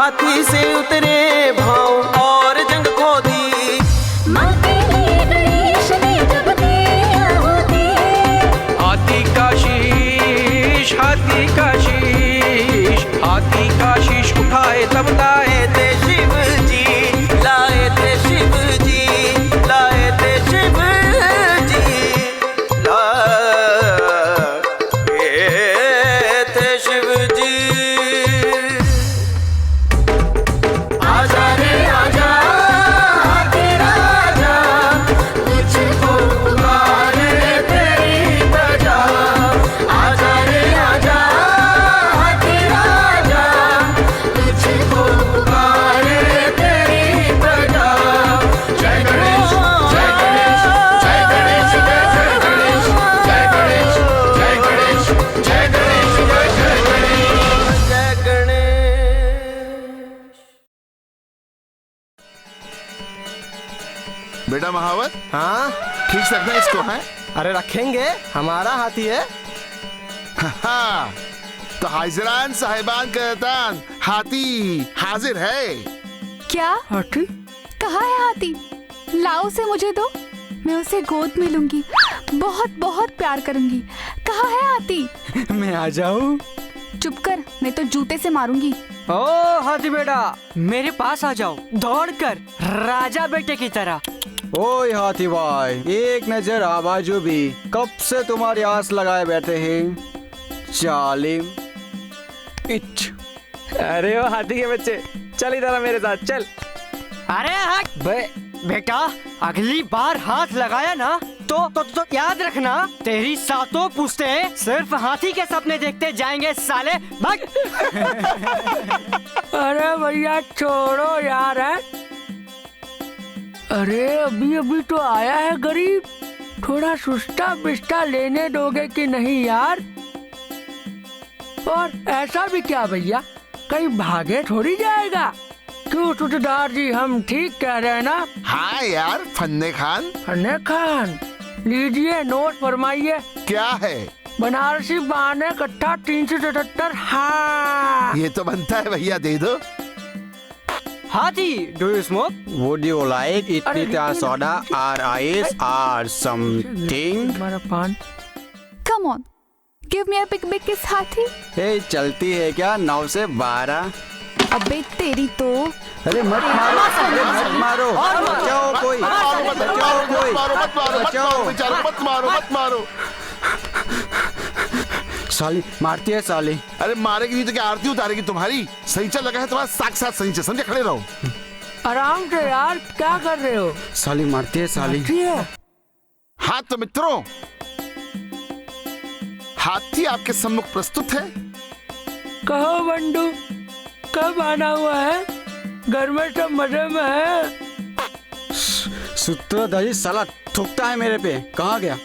हाथी से उतरे भाव और जंग खो दी। माँ के लिए गणेश ने जब दी आहुति, हाथी का शीश, हाथी का शीश, हाथी का शीश उठाए तब लाए थे शिव जी, लाए थे शिव जी, लाए थे शिव जी, लाए थे शिव जी। आजा रे आजा हाथी राजा, तुझको पुकारे तेरी प्रजा। आजा रे आजा हाथी राजा, तुझको पुकारे तेरी प्रजा। जय गणेश जय गणेश जय गणेश जय गणेश जय गणेश जय गणेश जय गणेश जय गणेश जय गणेश। बेटा महावत, हाँ ठीक से रखना इसको है। अरे रखेंगे, हमारा हाथी है। हाँ, तो हाजिरान साहिबान कहतान हाथी हाजिर है। क्या? हाथी? कहाँ है हाथी? लाओ उसे मुझे दो, मैं उसे गोद में लूंगी, बहुत बहुत प्यार करूंगी। कहाँ है हाथी? मैं आ जाऊं? चुप कर, मैं तो जूते से मारूंगी। ओ हाथी बेटा, मेरे पास आ जाओ, दौड़कर राजा बेटे की तरह। ओए हाथी भाई, एक नजर आवाजो भी, कब से तुम्हारी आस लगाए बैठे हैं। जालिम इच। अरे ओ हाथी के बच्चे, चल इधर मेरे साथ चल। अरे हट बेटा, अगली बार हाथ लगाया ना तो याद रखना, तेरी सातों पुश्तें सिर्फ हाथी के सपने देखते जाएंगे साले। भाग। अरे भैया छोड़ो यार है। अरे अभी अभी तो आया है गरीब, थोड़ा सुस्ता बिस्ता लेने दोगे कि नहीं यार? और ऐसा भी क्या भैया, कहीं भागे थोड़ी जाएगा। क्यों सूत्रधार जी, हम ठीक कह रहे हैं ना? हाँ यार फन्ने खान। फन्ने खान, लीजिए नोट फरमाइए। क्या है? बनारसी बाने कट्ठा 377। हाँ ये तो बनता है भैया, दे दो। हाथी, do you smoke? Would you like Itnita soda or ice or something? हमारा पान। Come on, give me a big big kiss हाथी। हे चलती है क्या 9 से 12? अबे तेरी तो। अरे मत मारो, अरे मत मारो, बचाओ कोई, बचाओ कोई, बचाओ। मत मारो मत मारो। साली मारती है साली। अरे मारेगी नहीं तो क्या आरती उतारेगी तुम्हारी? सहीचा लगा है तुम्हारा, साक्षात सहीचा, समझे? खड़े रहो। आराम से यार, क्या कर रहे हो? साली मारती है साली। हाँ तो मित्रों, हाथी आपके सम्मुख प्रस्तुत है। कहो बंडू, कब आना हुआ है? घर में सब मजे में है? सूत्रधारी साला थूकता है मेरे पे। कहाँ गया?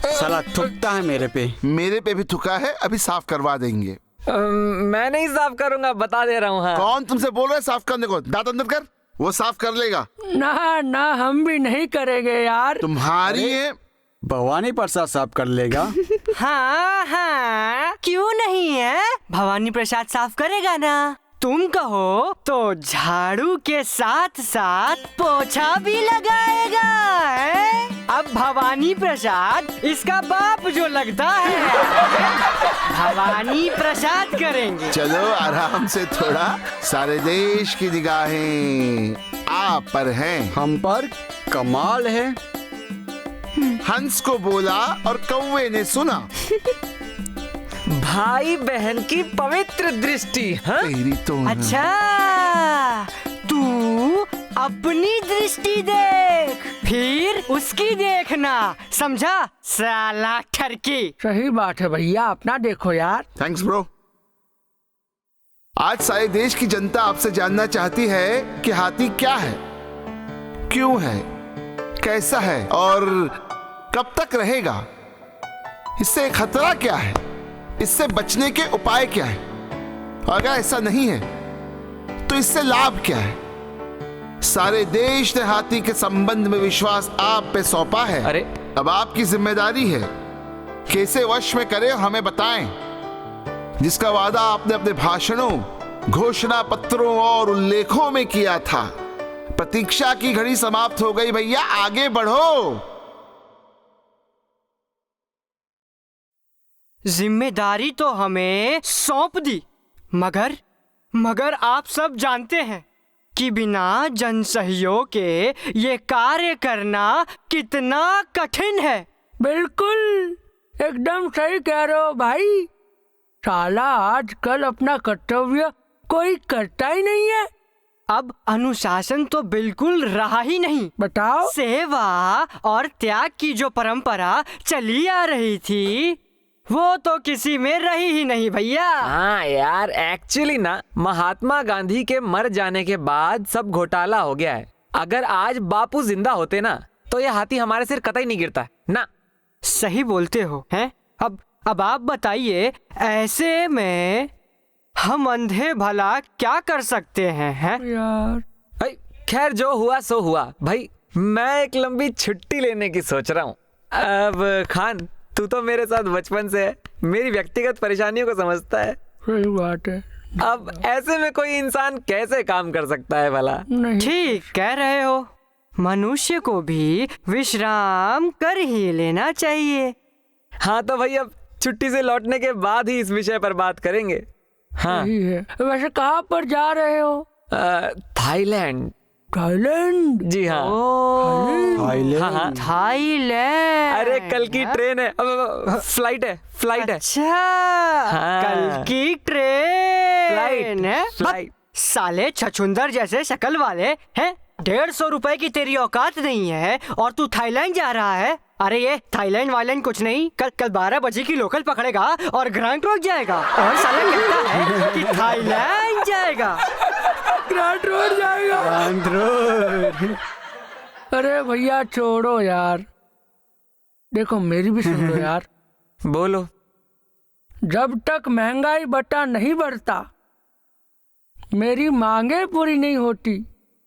साला थूकता है मेरे पे। मेरे पे भी थुका है, अभी साफ करवा देंगे। मैं नहीं साफ करूंगा, बता दे रहा हूँ। हाँ। कौन तुमसे बोल रहा है साफ करने को? दांत अंदर कर, वो साफ कर लेगा। ना ना, हम भी नहीं करेंगे यार। तुम्हारी है, भवानी प्रसाद साफ कर लेगा। हाँ, क्यों नहीं है? भवानी प्रसाद साफ करेगा ना। तुम कहो तो झाड़ू के साथ साथ पोछा भी लगाएगा है? अब भवानी प्रसाद इसका बाप जो लगता है, भवानी प्रसाद करेंगे। चलो आराम से थोड़ा, सारे देश की निगाहें आप पर हैं। हम पर कमाल है। हंस को बोला और कौवे ने सुना। भाई बहन की पवित्र दृष्टि। हाँ? तेरी तो अच्छा, तू अपनी दृष्टि देख, फिर उसकी देखना, समझा साला ठरकी। सही बात है भैया, अपना देखो यार। Thanks bro. आज सारे देश की जनता आपसे जानना चाहती है कि हाथी क्या है, क्यों है, कैसा है और कब तक रहेगा। इससे खतरा क्या है, इससे बचने के उपाय क्या है, और अगर ऐसा नहीं है तो इससे लाभ क्या है। सारे देश ने हाथी के संबंध में विश्वास आप पे सौंपा है। अरे अब आपकी जिम्मेदारी है कि इसे वश में करें और हमें बताएं। जिसका वादा आपने अपने भाषणों घोषणा पत्रों और उल्लेखों में किया था। प्रतीक्षा की घड़ी समाप्त हो गई भैया, आगे बढ़ो। जिम्मेदारी तो हमें सौंप दी, मगर आप सब जानते हैं कि बिना जन सहयोग के ये कार्य करना कितना कठिन है। बिल्कुल एकदम सही कह रहे हो भाई। साला आजकल अपना कर्तव्य कोई करता ही नहीं है। अब अनुशासन तो बिल्कुल रहा ही नहीं। बताओ। सेवा और त्याग की जो परंपरा चली आ रही थी वो तो किसी में रही ही नहीं भैया। हाँ यार, एक्चुअली ना महात्मा गांधी के मर जाने के बाद सब घोटाला हो गया है। अगर आज बापू जिंदा होते ना तो ये हाथी हमारे सिर कतई नहीं गिरता ना। सही बोलते हो हैं। अब आप बताइए, ऐसे में हम अंधे भला क्या कर सकते हैं यार? खैर जो हुआ सो हुआ भाई। मैं एक लंबी छुट्टी लेने की सोच रहा हूँ। अब खान, तू तो मेरे साथ बचपन से है, मेरी व्यक्तिगत परेशानियों को समझता है। सही बात है। अब ऐसे में कोई इंसान कैसे काम कर सकता है भला? ठीक कह रहे हो, मनुष्य को भी विश्राम कर ही लेना चाहिए। हाँ तो भाई अब छुट्टी से लौटने के बाद ही इस विषय पर बात करेंगे। हाँ है। वैसे कहाँ पर जा रहे हो? थाईलैंड। थाईलैंड? जी हाँ। थाईलैंड। अरे कल की ट्रेन है, फ्लाइट है। अच्छा हाँ। कल की ट्रेन है। फ्लाइट। साले छछुंदर जैसे शक्ल वाले हैं। 150 रुपए की तेरी औकात नहीं है और तू थाईलैंड जा रहा है। अरे ये थाईलैंड वाईलैंड कुछ नहीं, कल 12 बजे की लोकल पकड़ेगा और ग्रांट रोड जाएगा और साला कहता है कि थाईलैंड जाएगा। ग्रांट रोड जाएगा। Grant road. अरे भैया छोड़ो यार, देखो मेरी भी सुन लो यार। बोलो। जब तक महंगाई बट्टा नहीं बढ़ता मेरी मांगे पूरी नहीं होती।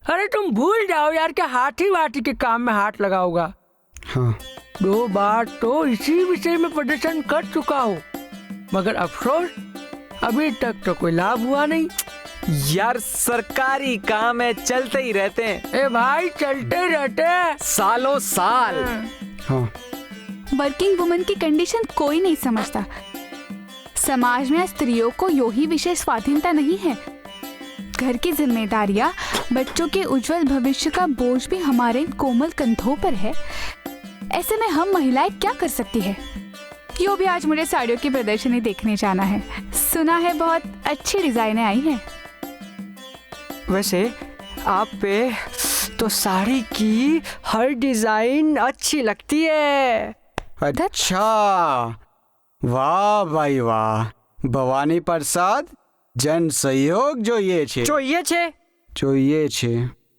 अरे तुम भूल जाओ यार कि हाथी वाथी के काम में हाथ लगाओगा। हाँ। 2 बार तो इसी विषय में प्रदर्शन कर चुका हूँ, मगर अफसोस अभी तक तो कोई लाभ हुआ नहीं। यार सरकारी काम है, चलते ही रहते हैं। ए भाई चलते रहते हैं सालों साल। हाँ। वर्किंग वुमन की कंडीशन कोई नहीं समझता। समाज में स्त्रियों को यो ही विशेष स्वाधीनता नहीं है। घर की जिम्मेदारियां, बच्चों के उज्जवल भविष्य का बोझ भी हमारे कोमल कंधों पर है। ऐसे में हम महिलाएं क्या कर सकती है? यो भी आज मुझे साड़ियों की प्रदर्शनी देखने जाना है। सुना है बहुत अच्छी डिजाइनें आई हैं। वैसे आप पे तो साड़ी की हर डिजाइन अच्छी लगती है। अच्छा, वाह भाई वाह। भवानी प्रसाद जन सहयोग જોઈએ છે।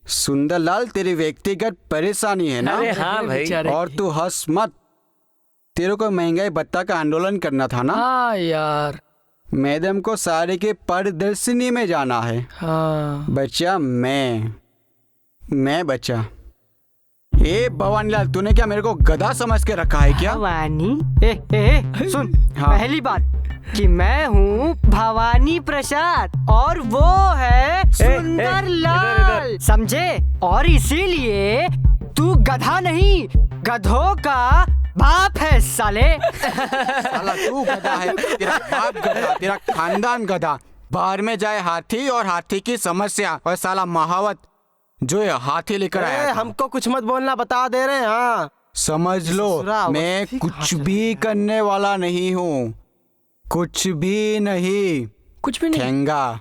सुंदरलाल, तेरी व्यक्तिगत परेशानी है ना? अरे हाँ भाई। और तू हंस मत। तेरे को महंगाई भत्ता का आंदोलन करना था ना? हाँ यार। मैडम को साड़ी की प्रदर्शनी में जाना है। हाँ। बच्चा मैं बच्चा। ए भवानीलाल, तूने क्या मेरे को गधा समझ के रखा है क्या? भवानी? सुन। हाँ। पहली बात कि मैं हूँ भवानी प्रसाद और वो है सुंदरलाल, समझे? और इसीलिए तू गधा नहीं, गधों का बाप है साले। साला तू गधा है, तेरा बाप गधा, तेरा खानदान गधा। बाहर में जाए हाथी और हाथी की समस्या, और साला महावत जो ये हाथी लेकर आया था। हमको कुछ मत बोलना, बता दे रहे हैं। हाँ समझ लो, मैं कुछ भी करने वाला नहीं हूँ। कुछ भी नहीं। ठेंगा।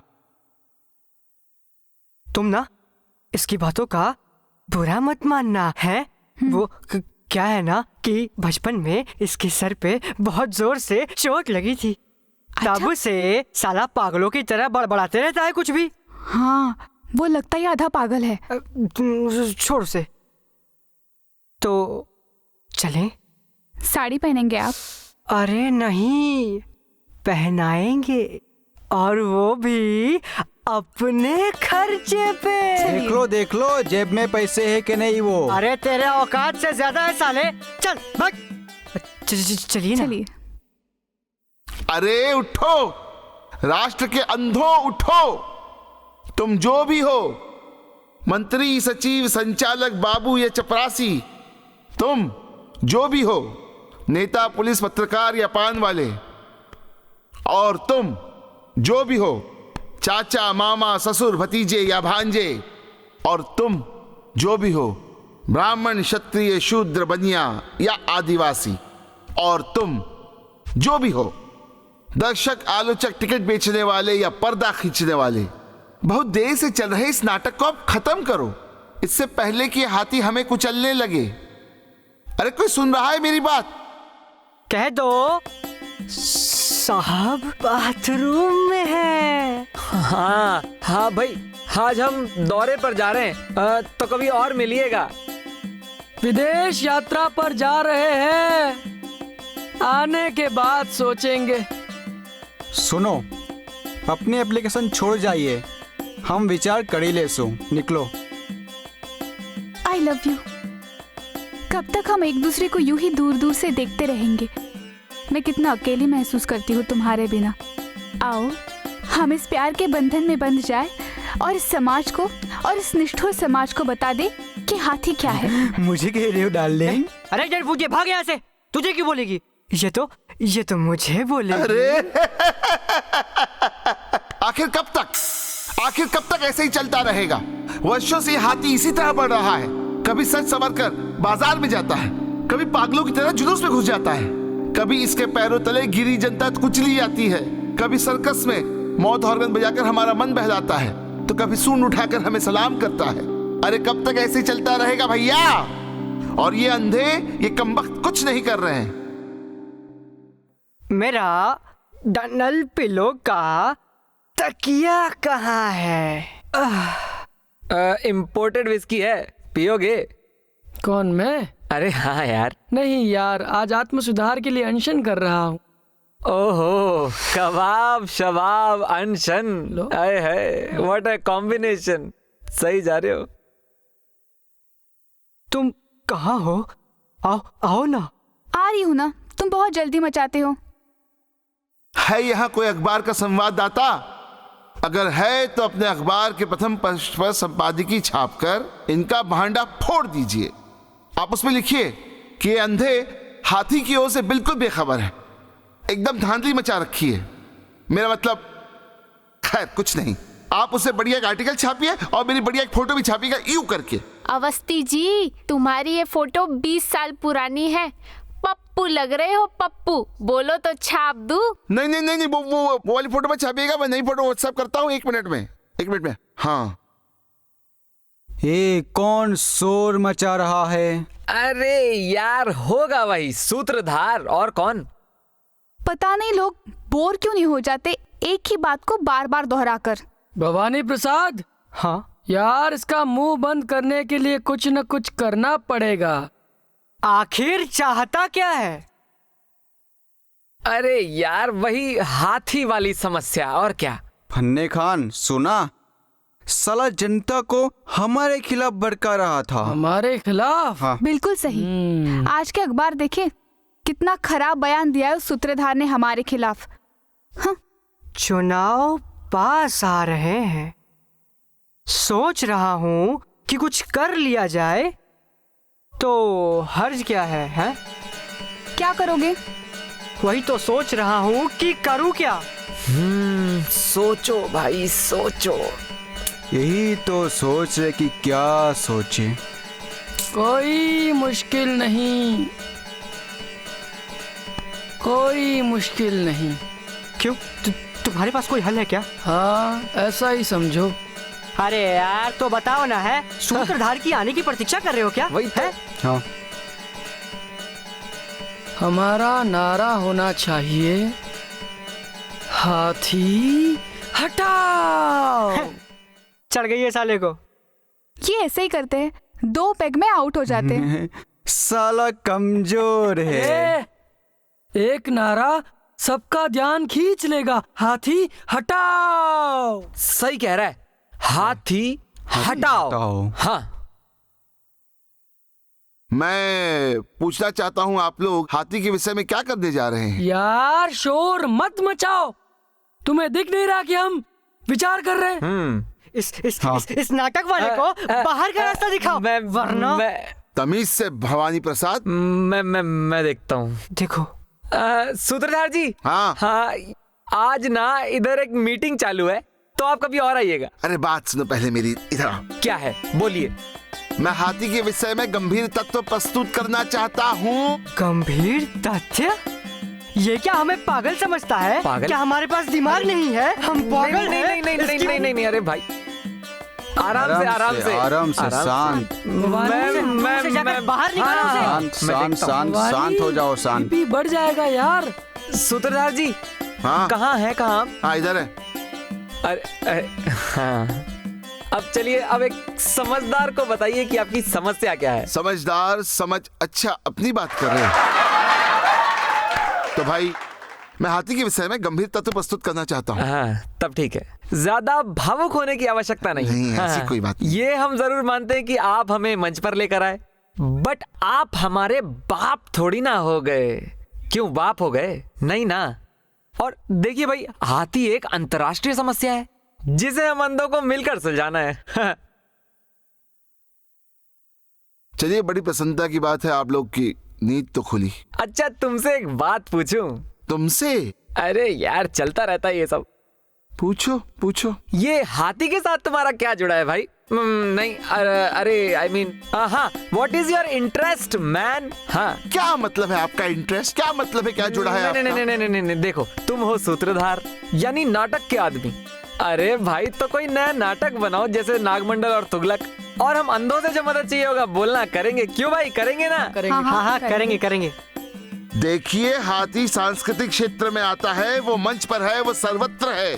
तुम ना इसकी बातों का बुरा मत मानना है। वो क्या है ना कि बचपन में इसके सर पे बहुत जोर से चोट लगी थी। तब से साला पागलों की तरह बड़बड़ाते रहता है कुछ भी। हाँ, वो लगता ही आधा पागल है। छोड़ से। तो चलें? साड़ी पहनेंगे आप? अरे नहीं, पहनाएंगे, और वो भी अपने खर्चे पे। देख लो जेब में पैसे है कि नहीं वो। अरे तेरे औकात से ज्यादा है साले। चल भाग। चलिए ना। अरे उठो, राष्ट्र के अंधों उठो। तुम जो भी हो, मंत्री, सचिव, संचालक, बाबू या चपरासी, तुम जो भी हो, नेता, पुलिस, पत्रकार या पान वाले, और तुम जो भी हो, चाचा, मामा, ससुर, भतीजे या भांजे, और तुम जो भी हो, ब्राह्मण, क्षत्रिय, शूद्र, बनिया या आदिवासी, और तुम जो भी हो, दर्शक, आलोचक, टिकट बेचने वाले या पर्दा खींचने वाले, बहुत देर से चल रहे इस नाटक को अब खत्म करो, इससे पहले कि हाथी हमें कुचलने लगे। अरे कोई सुन रहा है मेरी बात? कह दो साहब बाथरूम में है। हाँ हाँ भाई, आज हम दौरे पर जा रहे हैं, तो कभी और मिलिएगा। विदेश यात्रा पर जा रहे हैं, आने के बाद सोचेंगे। सुनो, अपनी एप्लीकेशन छोड़ जाइए, हम विचार कर ही ले सो। निकलो। I love you. कब तक हम एक दूसरे को यूं ही दूर दूर से देखते रहेंगे? मैं कितना अकेली महसूस करती हूँ तुम्हारे बिना। आओ हम इस प्यार के बंधन में बंध जाए और इस समाज को और इस निष्ठुर समाज को बता दे कि हाथी क्या है। मुझे कह रहे हो डार्लिंग? अरे जड़ पूछे, भाग यहाँ से। तुझे क्यों बोलेगी? ये तो मुझे बोले। अरे आखिर कब तक ऐसे ही चलता रहेगा? वर्षों से हाथी इसी तरह बढ़ रहा है। कभी सच संवर कर बाजार में जाता है, कभी पागलों की तरह जुलूस में घुस जाता है, कभी इसके पैरों तले गिरी जनता कुचली जाती है, कभी सर्कस में मौत हॉर्गन बजाकर हमारा मन बहलाता है, तो कभी सूंड उठाकर हमें सलाम करता है। अरे कब तक ऐसे ही चलता रहेगा भैया? और ये अंधे, ये कमबख्त कुछ नहीं कर रहे हैं। मेरा डनल पिलो का तकिया कहाँ है? इम्पोर्टेड विस्की है, पियोगे? कौन, मैं? अरे हाँ यार। नहीं यार, आज आत्म सुधार के लिए अनशन कर रहा हूँ। ओहो, कबाब शबाब अनशन, आए है, व्हाट अ कॉम्बिनेशन। सही जा रहे हो। तुम कहाँ हो? आओ ना। आ रही हूँ ना, तुम बहुत जल्दी मचाते हो। है यहाँ कोई अखबार का संवाददाता? अगर है तो अपने अखबार के प्रथम पृष्ठ पर संपादकीय छापकर इनका भांडा फोड़ दीजिए। आप उसमें लिखिए कि ये अंधे हाथी की ओर से बिल्कुल बेखबर है, एकदम धांधली मचा रखी है। मेरा मतलब, खैर कुछ नहीं, आप उससे बढ़िया एक आर्टिकल छापिए और मेरी बढ़िया एक फोटो भी छापिएगा, यूं करके। अवस्थी जी, तुम्हारी ये फोटो 20 साल पुरानी है। पप्पू लग रहे हो, पप्पू। बोलो तो छाप दूं? नहीं, वो वाली फोटो में छापिएगा। मैं नई फोटो व्हाट्सएप करता हूँ, एक मिनट में। हाँ। ये कौन शोर मचा रहा है? अरे यार, होगा वही सूत्रधार, और कौन? पता नहीं लोग बोर क्यों नहीं हो जाते एक ही बात को बार बार दोहराकर। भवानी प्रसाद। हाँ यार, इसका मुंह बंद करने के लिए कुछ न कुछ करना पड़ेगा। आखिर चाहता क्या है? अरे यार, वही हाथी वाली समस्या, और क्या। फन्ने खान, सुना? साला जनता को हमारे खिलाफ भड़का रहा था। हमारे खिलाफ? हाँ। बिल्कुल सही। आज के अखबार देखे, कितना खराब बयान दिया है उस सूत्रधार ने हमारे खिलाफ। हाँ। चुनाव पास आ रहे हैं, सोच रहा हूं कि कुछ कर लिया जाए, तो हर्ज क्या है? क्या करोगे? वही तो सोच रहा हूं कि करूं क्या। सोचो भाई, सोचो। यही तो सोच रहे कि क्या सोचे। कोई मुश्किल नहीं, कोई मुश्किल नहीं। क्यों, तुम्हारे पास कोई हल है क्या? हाँ, ऐसा ही समझो। अरे यार, तो बताओ ना। है सूत्रधार की आने की प्रतीक्षा कर रहे हो क्या? वही तो। है? हाँ। हमारा नारा होना चाहिए, हाथी हटाओ। चढ़ गई है साले को। ये ऐसे ही करते हैं, 2 पेग में आउट हो जाते हैं। साला कमजोर है। एक नारा सबका ध्यान खींच लेगा, हाथी हटाओ। सही कह रहा है, हाथी हटाओ। हाँ। मैं पूछना चाहता हूँ, आप लोग हाथी के विषय में क्या करने जा रहे हैं? यार, शोर मत मचाओ। तुम्हें दिख नहीं रहा कि हम विचार कर रहे हैं? इस नाटक वाले को बाहर का रास्ता दिखाओ, वरना तमीज से भवानी प्रसाद। मैं देखता हूँ। देखो सूत्रधार जी। हाँ हाँ, आज ना इधर एक मीटिंग चालू है, तो आप कभी और आइएगा। अरे बात सुनो पहले मेरी, इधर आओ। क्या है, बोलिए। मैं हाथी के विषय में गंभीर तत्व प्रस्तुत करना चाहता हूँ। गंभीर तथ्य? ये क्या हमें पागल समझता है? पागल? क्या हमारे पास दिमाग नहीं है? हम पागल हैं? नहीं, अरे भाई आराम से शांत। मैं बाहर निकालो। शांत हो जाओ, शांत। बीपी बढ़ जाएगा यार। सूत्रधार जी। हाँ कहाँ है? हाँ इधर है। अरे हाँ, अब चलिए, अब एक समझदार को बताइए कि आपकी समस्या क्या है। समझदार समझ, अच्छा अपनी बात कर रहे हैं। तो भाई मैं हाथी के विषय में गंभीर तत्व प्रस्तुत करना चाहता हूँ। हाँ, तब ठीक है, ज्यादा भावुक होने की आवश्यकता नहीं। ऐसी कोई बात नहीं। ये हम जरूर मानते हैं कि आप हमें मंच पर लेकर आए, बट आप हमारे बाप थोड़ी ना हो गए। क्यों बाप हो गए? नहीं ना। और देखिए भाई, हाथी एक अंतर्राष्ट्रीय समस्या है जिसे हम अंधों को मिलकर सुलझाना है। चलिए, बड़ी प्रसन्नता की बात है, आप लोग की नींद तो खुली। अच्छा, तुमसे एक बात पूछूं? तुमसे? अरे यार, चलता रहता है ये सब। पूछो। ये हाथी के साथ तुम्हारा क्या जुड़ा है भाई? नहीं, अरे आई मीन, हाँ, what is your interest man? हाँ, क्या मतलब है आपका इंटरेस्ट? क्या मतलब है, क्या जुड़ा है आपका? नहीं, देखो, तुम हो सूत्रधार, यानी नाटक के आदमी। अरे भाई, तो कोई नया नाटक बनाओ, जैसे नागमंडल और तुगलक, और हम अंधों से जो मदद चाहिए होगा बोलना, करेंगे। क्यों भाई, करेंगे ना? हाँ, करेंगे। देखिए, हाथी सांस्कृतिक क्षेत्र में आता है, वो मंच पर है, वो सर्वत्र है।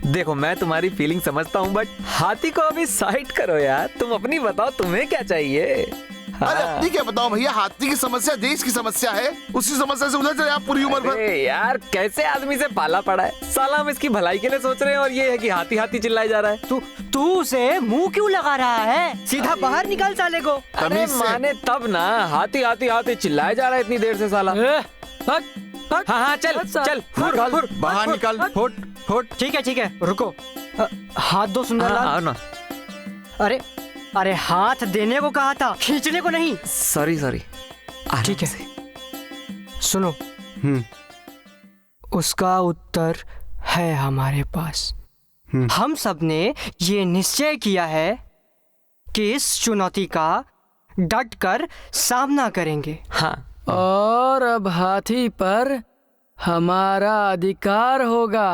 देखो, मैं तुम्हारी फीलिंग समझता हूँ, बट हाथी को अभी साइड करो यार। तुम अपनी बताओ, तुम्हें क्या चाहिए? अरे अपनी क्या बताओ भैया, हाथी की समस्या देश की समस्या है, उसी समस्या से उलझ रहे आप पूरी उम्र भर। यार, कैसे आदमी से पाला पड़ा है साला, हम इसकी भलाई के लिए सोच रहे हैं और ये है कि हाथी हाथी चिल्लाए जा रहा है। तू उसे मुंह क्यों लगा रहा है? सीधा बाहर निकाल साले को। अरे माने तब ना, हाथी हाथी हाथी चिल्लाए जा रहा है इतनी देर से साला। हाँ, चल बाहर निकाल, फुट। ठीक है, रुको। हाथ दो सुंदरलाल। ना। अरे हाथ देने को कहा था, खींचने को नहीं। सॉरी। ठीक है, सुनो। उसका उत्तर है हमारे पास। हम सब ने ये निश्चय किया है कि इस चुनौती का डट कर सामना करेंगे। हाँ, और अब हाथी पर हमारा अधिकार होगा।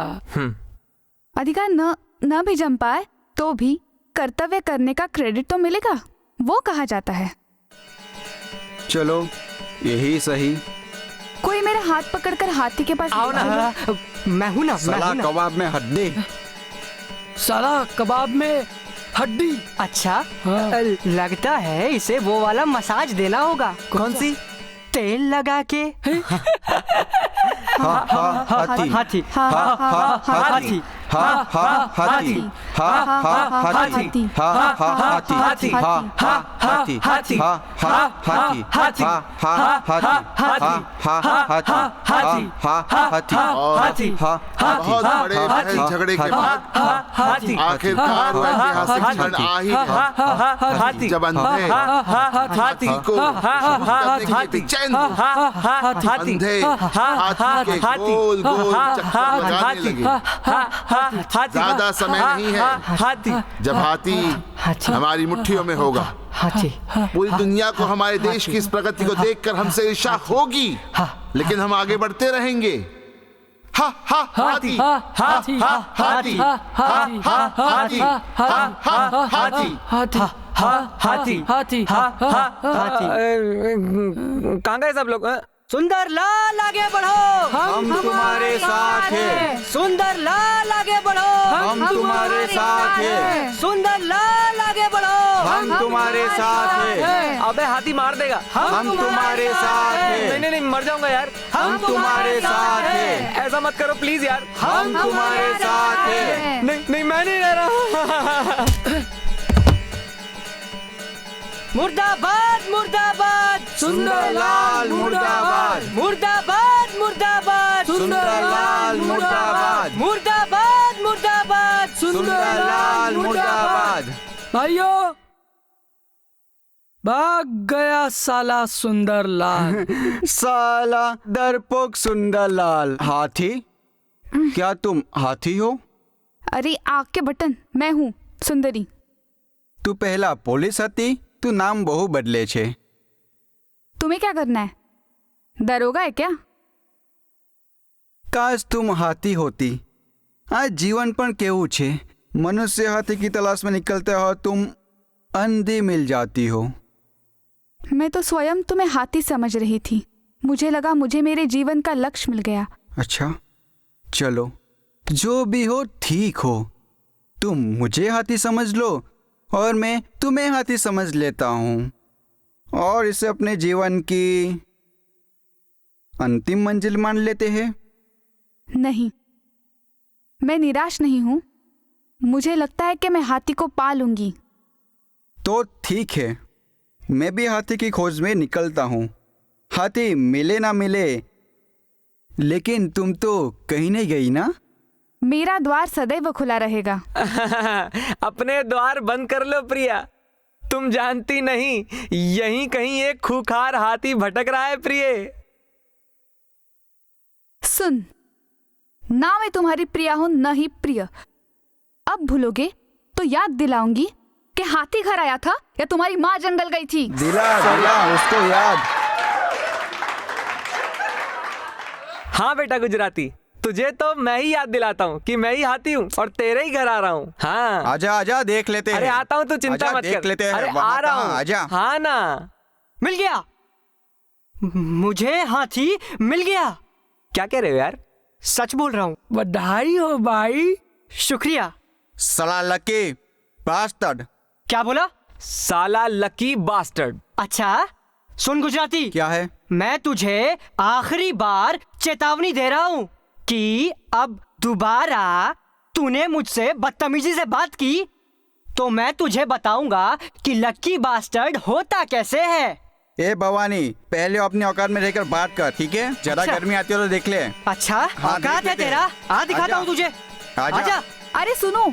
अधिकार न भी जम पाए तो भी कर्तव्य करने का क्रेडिट तो मिलेगा, वो कहा जाता है। चलो, यही सही। कोई मेरा हाथ पकड़कर हाथी के पास आओ ना। मैं हूं ना। साला कबाब में हड्डी। साला कबाब में हड्डी। अच्छा, लगता है इसे वो वाला मसाज देना होगा। कौन सी? तेल लगा के। हाथी। बहुत बड़े बहस झगड़े के बाद आखिरकार वो ऐतिहासिक क्षण आ ही गया जब अंधे हाथी को अंधे हाथी के गोल चक्कर लगाने लगे। ज्यादा समय नहीं है जब हाथी हमारी मुट्ठियों में होगा। पूरी दुनिया को हमारे देश की इस प्रगति को देखकर हमसे ईर्ष्या होगी, लेकिन हम आगे बढ़ते रहेंगे। हाथी हाथी हाथी हाथी हाथी हाथी कहाँ गए सब लोग? सुंदरलाल आगे बढ़ो, हम तुम्हारे साथ हैं। सुंदरलाल आगे बढ़ो, हम तुम्हारे साथ हैं। सुंदरलाल आगे बढ़ो, हम तुम्हारे साथ हैं। अबे हाथी मार देगा। हम तुम्हारे साथ हैं। नहीं, मर जाऊंगा यार। हम तुम्हारे साथ हैं। ऐसा मत करो प्लीज यार। हम तुम्हारे साथ हैं। नहीं, मैं नहीं रह रहा। मुर्दाबाद मुर्दाबाद, सुंदरलाल मुर्दाबाद। मुर्दाबाद मुर्दाबाद, सुंदरलाल मुर्दाबाद। मुर्दाबाद मुर्दाबाद। सुंदरलाल मुर्दाबाद। भाइयों, भाग गया साला सुंदरलाल। साला डरपोक सुंदरलाल। हाथी? क्या तुम हाथी हो? अरे आग के बटन, मैं हूँ सुंदरी। तू पहला पुलिस हती, तू नाम बहु बदले छे। तुम्हें क्या करना है? दरोगा है क्या? काश तुम हाथी होती। आज जीवन पण केवू छे। मनुष्य हाथी की तलाश में निकलते हो, तुम अंधी मिल जाती हो। मैं तो स्वयं तुम्हें हाथी समझ रही थी। मुझे लगा मुझे मेरे जीवन का लक्ष्य मिल गया। अच्छा, चलो जो भी हो ठीक हो। तुम मुझे हाथी समझ लो और मैं तुम्हें हाथी समझ लेता हूँ, और इसे अपने जीवन की अंतिम मंजिल मान लेते हैं। नहीं, मैं निराश नहीं हूँ। मुझे लगता है कि मैं हाथी को पा लूंगी। तो ठीक है, मैं भी हाथी की खोज में निकलता हूँ। हाथी मिले ना मिले, लेकिन तुम तो कहीं नहीं गई ना। मेरा द्वार सदैव खुला रहेगा। अपने द्वार बंद कर लो प्रिया। तुम जानती नहीं, यहीं कहीं एक खूंखार हाथी भटक रहा है प्रिय। सुन, ना मैं तुम्हारी प्रिया हूं, न ही प्रिय। अब भूलोगे तो याद दिलाऊंगी कि हाथी घर आया था या तुम्हारी माँ जंगल गई थी। दिला उसको याद। हाँ बेटा गुजराती, तुझे तो मैं ही याद दिलाता हूँ कि मैं ही हाथी हूँ और तेरे ही घर आ रहा हूँ। हाँ आजा आजा, देख लेते हैं। अरे आता हूँ, तू चिंता मत देख कर। लेते हैं। अरे वहाँ आ रहा कहाँ? हूँ। आजा। हाँ ना, मिल गया, मुझे हाथी मिल गया। क्या कह रहे हो यार? सच बोल रहा हूँ। बधाई हो भाई। शुक्रिया। साला लकी बास्टर्ड। क्या बोला? साला लकी बास्टर्ड। अच्छा सुन गुजराती, क्या है? मैं तुझे आखिरी बार चेतावनी दे रहा हूँ कि अब दोबारा तूने मुझसे बदतमीजी से बात की तो मैं तुझे बताऊंगा कि लकी बास्टर्ड होता कैसे है। ए भवानी, पहले अपनी औकात में रहकर बात कर, ठीक है? जरा अच्छा। गर्मी आती हो तो देख ले। अच्छा हाँ, औकात देख है लेते तेरा? हैं। आ दिखाता आजा। हूँ तुझे। आजा। आजा। अरे सुनो,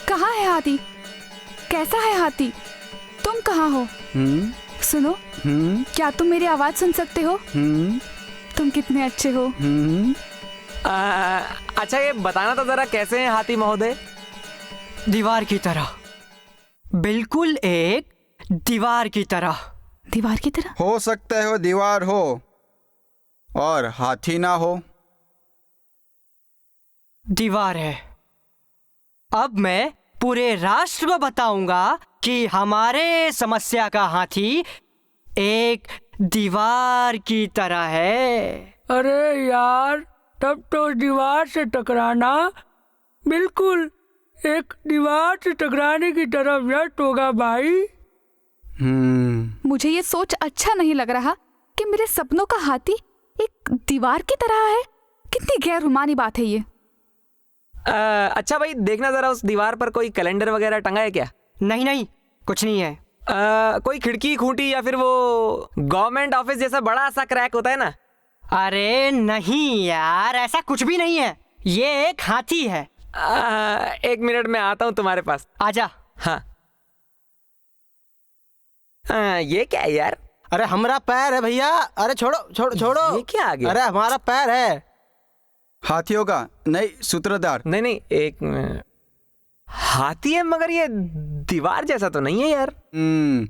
कहाँ है हाथी? कैसा है हाथी? तुम कहाँ हो? सुनो, क्या तुम मेरी आवाज सुन सकते हो? तुम कितने अच्छे हो। अच्छा ये बताना तो जरा, कैसे हैं हाथी महोदय? दीवार की तरह, बिल्कुल एक दीवार की तरह। दीवार की तरह? हो सकता है वो दीवार हो और हाथी ना हो। दीवार है। अब मैं पूरे राष्ट्र को बताऊंगा कि हमारे समस्या का हाथी एक दीवार की तरह है। अरे यार, तब तो उस दीवार से टकराना बिल्कुल एक दीवार से टकराने की तरह व्यर्थ होगा भाई। मुझे ये सोच अच्छा नहीं लग रहा कि मेरे सपनों का हाथी एक दीवार की तरह है। कितनी गैरमानी बात है ये। अच्छा भाई, देखना जरा उस दीवार पर कोई कैलेंडर वगैरह टंगा है क्या? नहीं नहीं, कुछ नहीं है। कोई खिड़की खूंटी या फिर वो गवर्नमेंट ऑफिस जैसा बड़ा सा क्रैक होता है ना? अरे नहीं यार, ऐसा कुछ भी नहीं है। ये एक हाथी है। एक मिनट में आता हूँ तुम्हारे पास। आजा। हाँ। ये क्या है यार? अरे हमारा पैर है भैया। अरे छोड़ो छोड़ो छोड़ो। ये क्या आ गया? अरे हमारा पैर है। हाथी होगा? नहीं, सूत्रधार। नहीं नहीं, एक मिनट। हाथी है मगर ये दीवार जैसा तो नहीं है यार।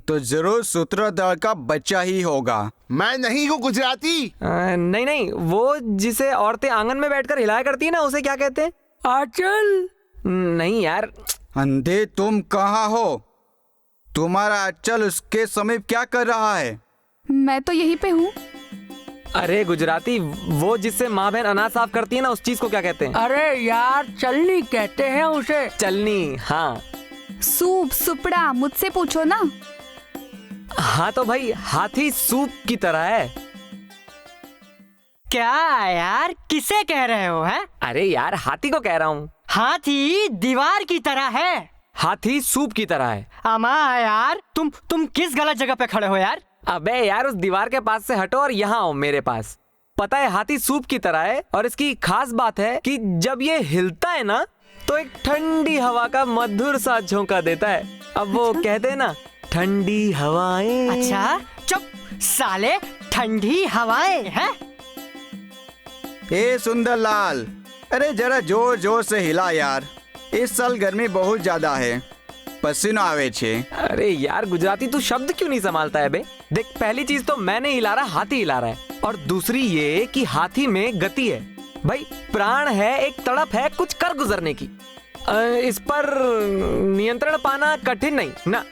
तो जरूर सूत्रधार का बच्चा ही होगा। मैं नहीं हूँ गुजराती। नहीं नहीं, वो जिसे औरतें आंगन में बैठकर हिलाया करती है ना, उसे क्या कहते हैं? आंचल। नहीं यार। अंधे, तुम कहाँ हो? तुम्हारा अंचल उसके समीप क्या कर रहा है? मैं तो यहीं पे हूँ। अरे गुजराती, वो जिससे माँ बहन अनाज साफ करती है ना, उस चीज को क्या कहते हैं? अरे यार, चलनी कहते हैं उसे। चलनी। हाँ। सूप सुपड़ा, मुझसे पूछो ना। हाँ तो भाई, हाथी सूप की तरह है। क्या यार, किसे कह रहे हो? है? अरे यार, हाथी को कह रहा हूँ। हाथी दीवार की तरह है। हाथी सूप की तरह है। अमा यार, तुम किस गलत जगह पे खड़े हो यार? अबे यार, उस दीवार के पास से हटो और यहाँ आओ मेरे पास। पता है हाथी सूप की तरह है और इसकी खास बात है कि जब ये हिलता है ना तो एक ठंडी हवा का मधुर सा झोंका देता है। अब वो कहते हैं ना, ठंडी हवाएं। अच्छा चुप साले, ठंडी हवाएं हैं? ए सुंदरलाल, अरे जरा जोर जोर से हिला यार, इस साल गर्मी बहुत ज्यादा है, पसीना आवे छे। अरे यार गुजराती तू शब्द क्यों नहीं संभालता है बे? देख, पहली चीज तो मैं नहीं हिला रहा, हाथी हिला रहा है, और दूसरी ये कि हाथी में गति है भाई, प्राण है, एक तड़प है कुछ कर गुजरने की। इस पर नियंत्रण पाना कठिन नहीं ना।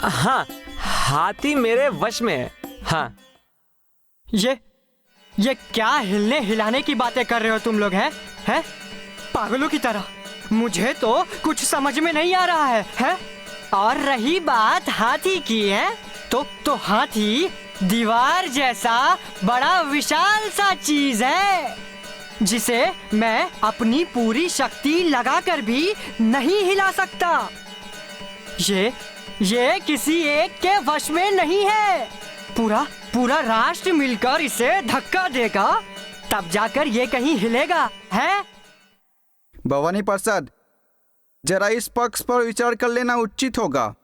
हाँ, हाथी मेरे वश में है। हाँ। ये क्या हिलने हिलाने की बातें कर रहे हो तुम लोग? हैं पागलों की तरह? मुझे तो कुछ समझ में नहीं आ रहा है? और रही बात हाथी की, है तो हाथी दीवार जैसा बड़ा विशाल सा चीज है जिसे मैं अपनी पूरी शक्ति लगाकर भी नहीं हिला सकता। ये किसी एक के वश में नहीं है। पूरा राष्ट्र मिलकर इसे धक्का देगा, तब जाकर ये कहीं हिलेगा, है? भवानी प्रसाद, जरा इस पक्ष पर विचार कर लेना उचित होगा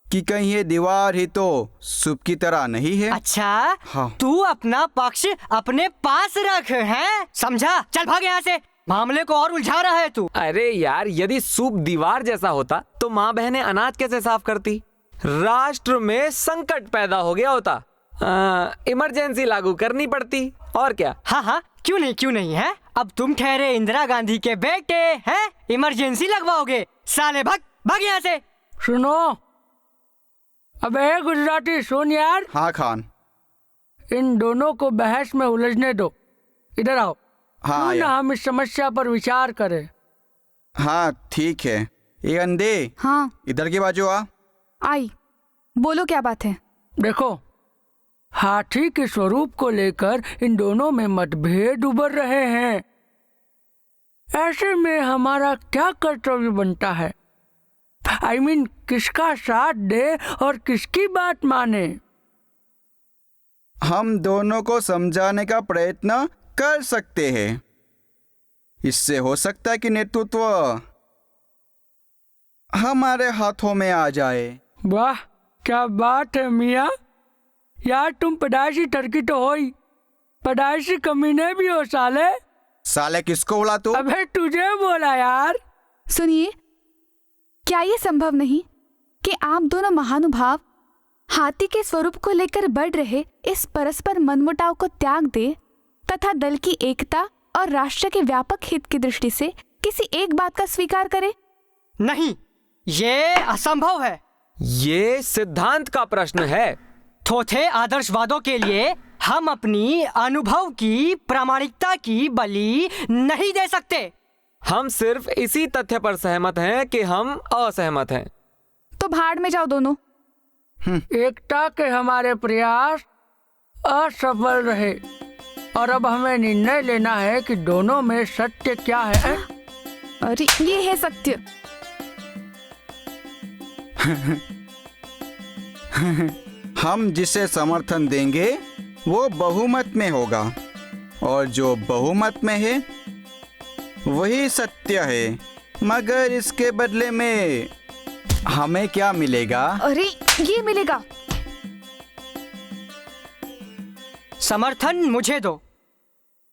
कि कहीं ये दीवार ही तो सूप की तरह नहीं है। अच्छा, हाँ। तू अपना पक्ष अपने पास रख, है? समझा? चल भाग यहाँ से, मामले को और उलझा रहा है तू। अरे यार, यदि सूप दीवार जैसा होता तो माँ बहनें अनाज कैसे साफ करती? राष्ट्र में संकट पैदा हो गया होता, इमरजेंसी लागू करनी पड़ती, और क्या। हाँ, क्यों नहीं है? अब तुम ठहरे इंदिरा गांधी के बेटे हैं, इमरजेंसी लगवाओगे? साले भाग यहाँ से। सुनो, अबे गुजराती सुन यार। हाँ खान, इन दोनों को बहस में उलझने दो, इधर आओ। हाँ ना हम इस समस्या पर विचार करें। हाँ ठीक है। ये अंधे, हाँ इधर की बाजू आ। आई, बोलो क्या बात है? देखो, हाथी के स्वरूप को लेकर इन दोनों में मतभेद उभर रहे हैं। ऐसे में हमारा क्या कर्तव्य बनता है? I mean, किसका साथ दे और किसकी बात माने? हम दोनों को समझाने का प्रयत्न कर सकते हैं, इससे हो सकता है कि नेतृत्व हमारे हाथों में आ जाए। वाह, क्या बात है मियाँ। यार तुम पढ़ाई टर्की तो हो ही, पढ़ाई कमीने भी हो साले। साले किसको बोला तू? अबे तुझे बोला यार। सुनिए, क्या ये संभव नहीं कि आप दोनों महानुभाव हाथी के स्वरूप को लेकर बढ़ रहे इस परस्पर मनमुटाव को त्याग दे तथा दल की एकता और राष्ट्र के व्यापक हित की दृष्टि से किसी एक बात का स्वीकार करें? नहीं, ये असंभव है। ये सिद्धांत का प्रश्न है। थोथे आदर्शवादों के लिए हम अपनी अनुभव की प्रामाणिकता की बलि नहीं दे सकते। हम सिर्फ इसी तथ्य पर सहमत हैं कि हम असहमत हैं। तो भाड़ में जाओ दोनों। एकता के हमारे प्रयास असफल रहे और अब हमें निर्णय लेना है कि दोनों में सत्य क्या है। अरे ये है सत्य। हम जिसे समर्थन देंगे वो बहुमत में होगा और जो बहुमत में है वही सत्य है, मगर इसके बदले में हमें क्या मिलेगा? अरे ये मिलेगा। समर्थन मुझे दो,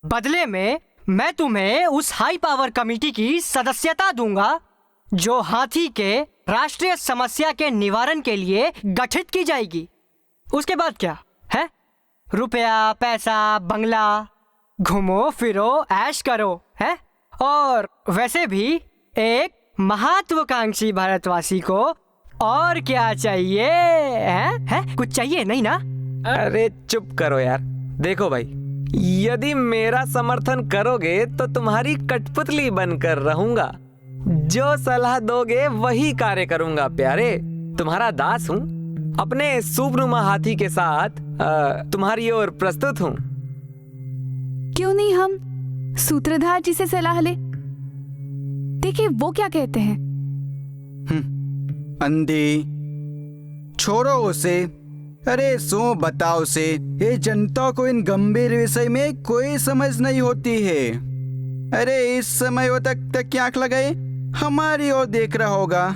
बदले में मैं तुम्हें उस हाई पावर कमेटी की सदस्यता दूंगा जो हाथी के राष्ट्रीय समस्या के निवारण के लिए गठित की जाएगी। उसके बाद क्या है? रुपया, पैसा, बंगला, घूमो फिरो, ऐश करो, है? और वैसे भी एक महत्वाकांक्षी भारतवासी को और क्या चाहिए? है? कुछ चाहिए नहीं ना? अरे चुप करो यार। देखो भाई, यदि मेरा समर्थन करोगे तो तुम्हारी कठपुतली बनकर रहूंगा, जो सलाह दोगे वही कार्य करूंगा प्यारे। तुम्हारा दास हूँ, अपने सूपनुमा हाथी के साथ तुम्हारी ओर प्रस्तुत हूँ। क्यों नहीं हम सूत्रधार जी से सलाह ले? देखिए वो क्या कहते हैं। अंधी, छोड़ो उसे, अरे सो बताओ से, ये जनता को इन गंभीर विषय में कोई समझ नहीं होती है। अरे इस समय वो तक की आंख लगाए हमारी ओर देख रहा होगा,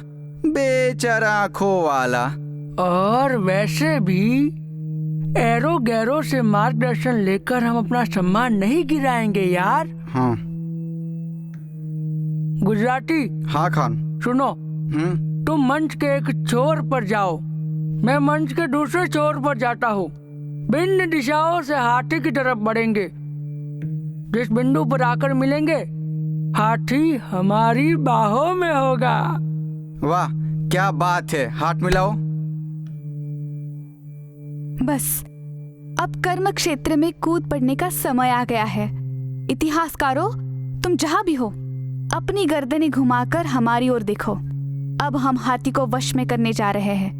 बेचारा आंखों वाला। और वैसे भी एरो गैरो से मार्गदर्शन लेकर हम अपना सम्मान नहीं गिराएंगे यार। हाँ गुजराती। हाँ खान। सुनो, तुम मंच के एक छोर पर जाओ, मैं मंच के दूसरे छोर पर जाता हूँ। भिन्न दिशाओं से हाथी की तरफ बढ़ेंगे। जिस बिंदु पर आकर मिलेंगे, हाथी हमारी बाहों में होगा। वाह क्या बात है, हाथ मिलाओ। बस अब कर्म क्षेत्र में कूद पड़ने का समय आ गया है। इतिहासकारों, तुम जहां भी हो, अपनी गर्दनें घुमाकर हमारी ओर देखो। अब हम हाथी को वश में करने जा रहे हैं।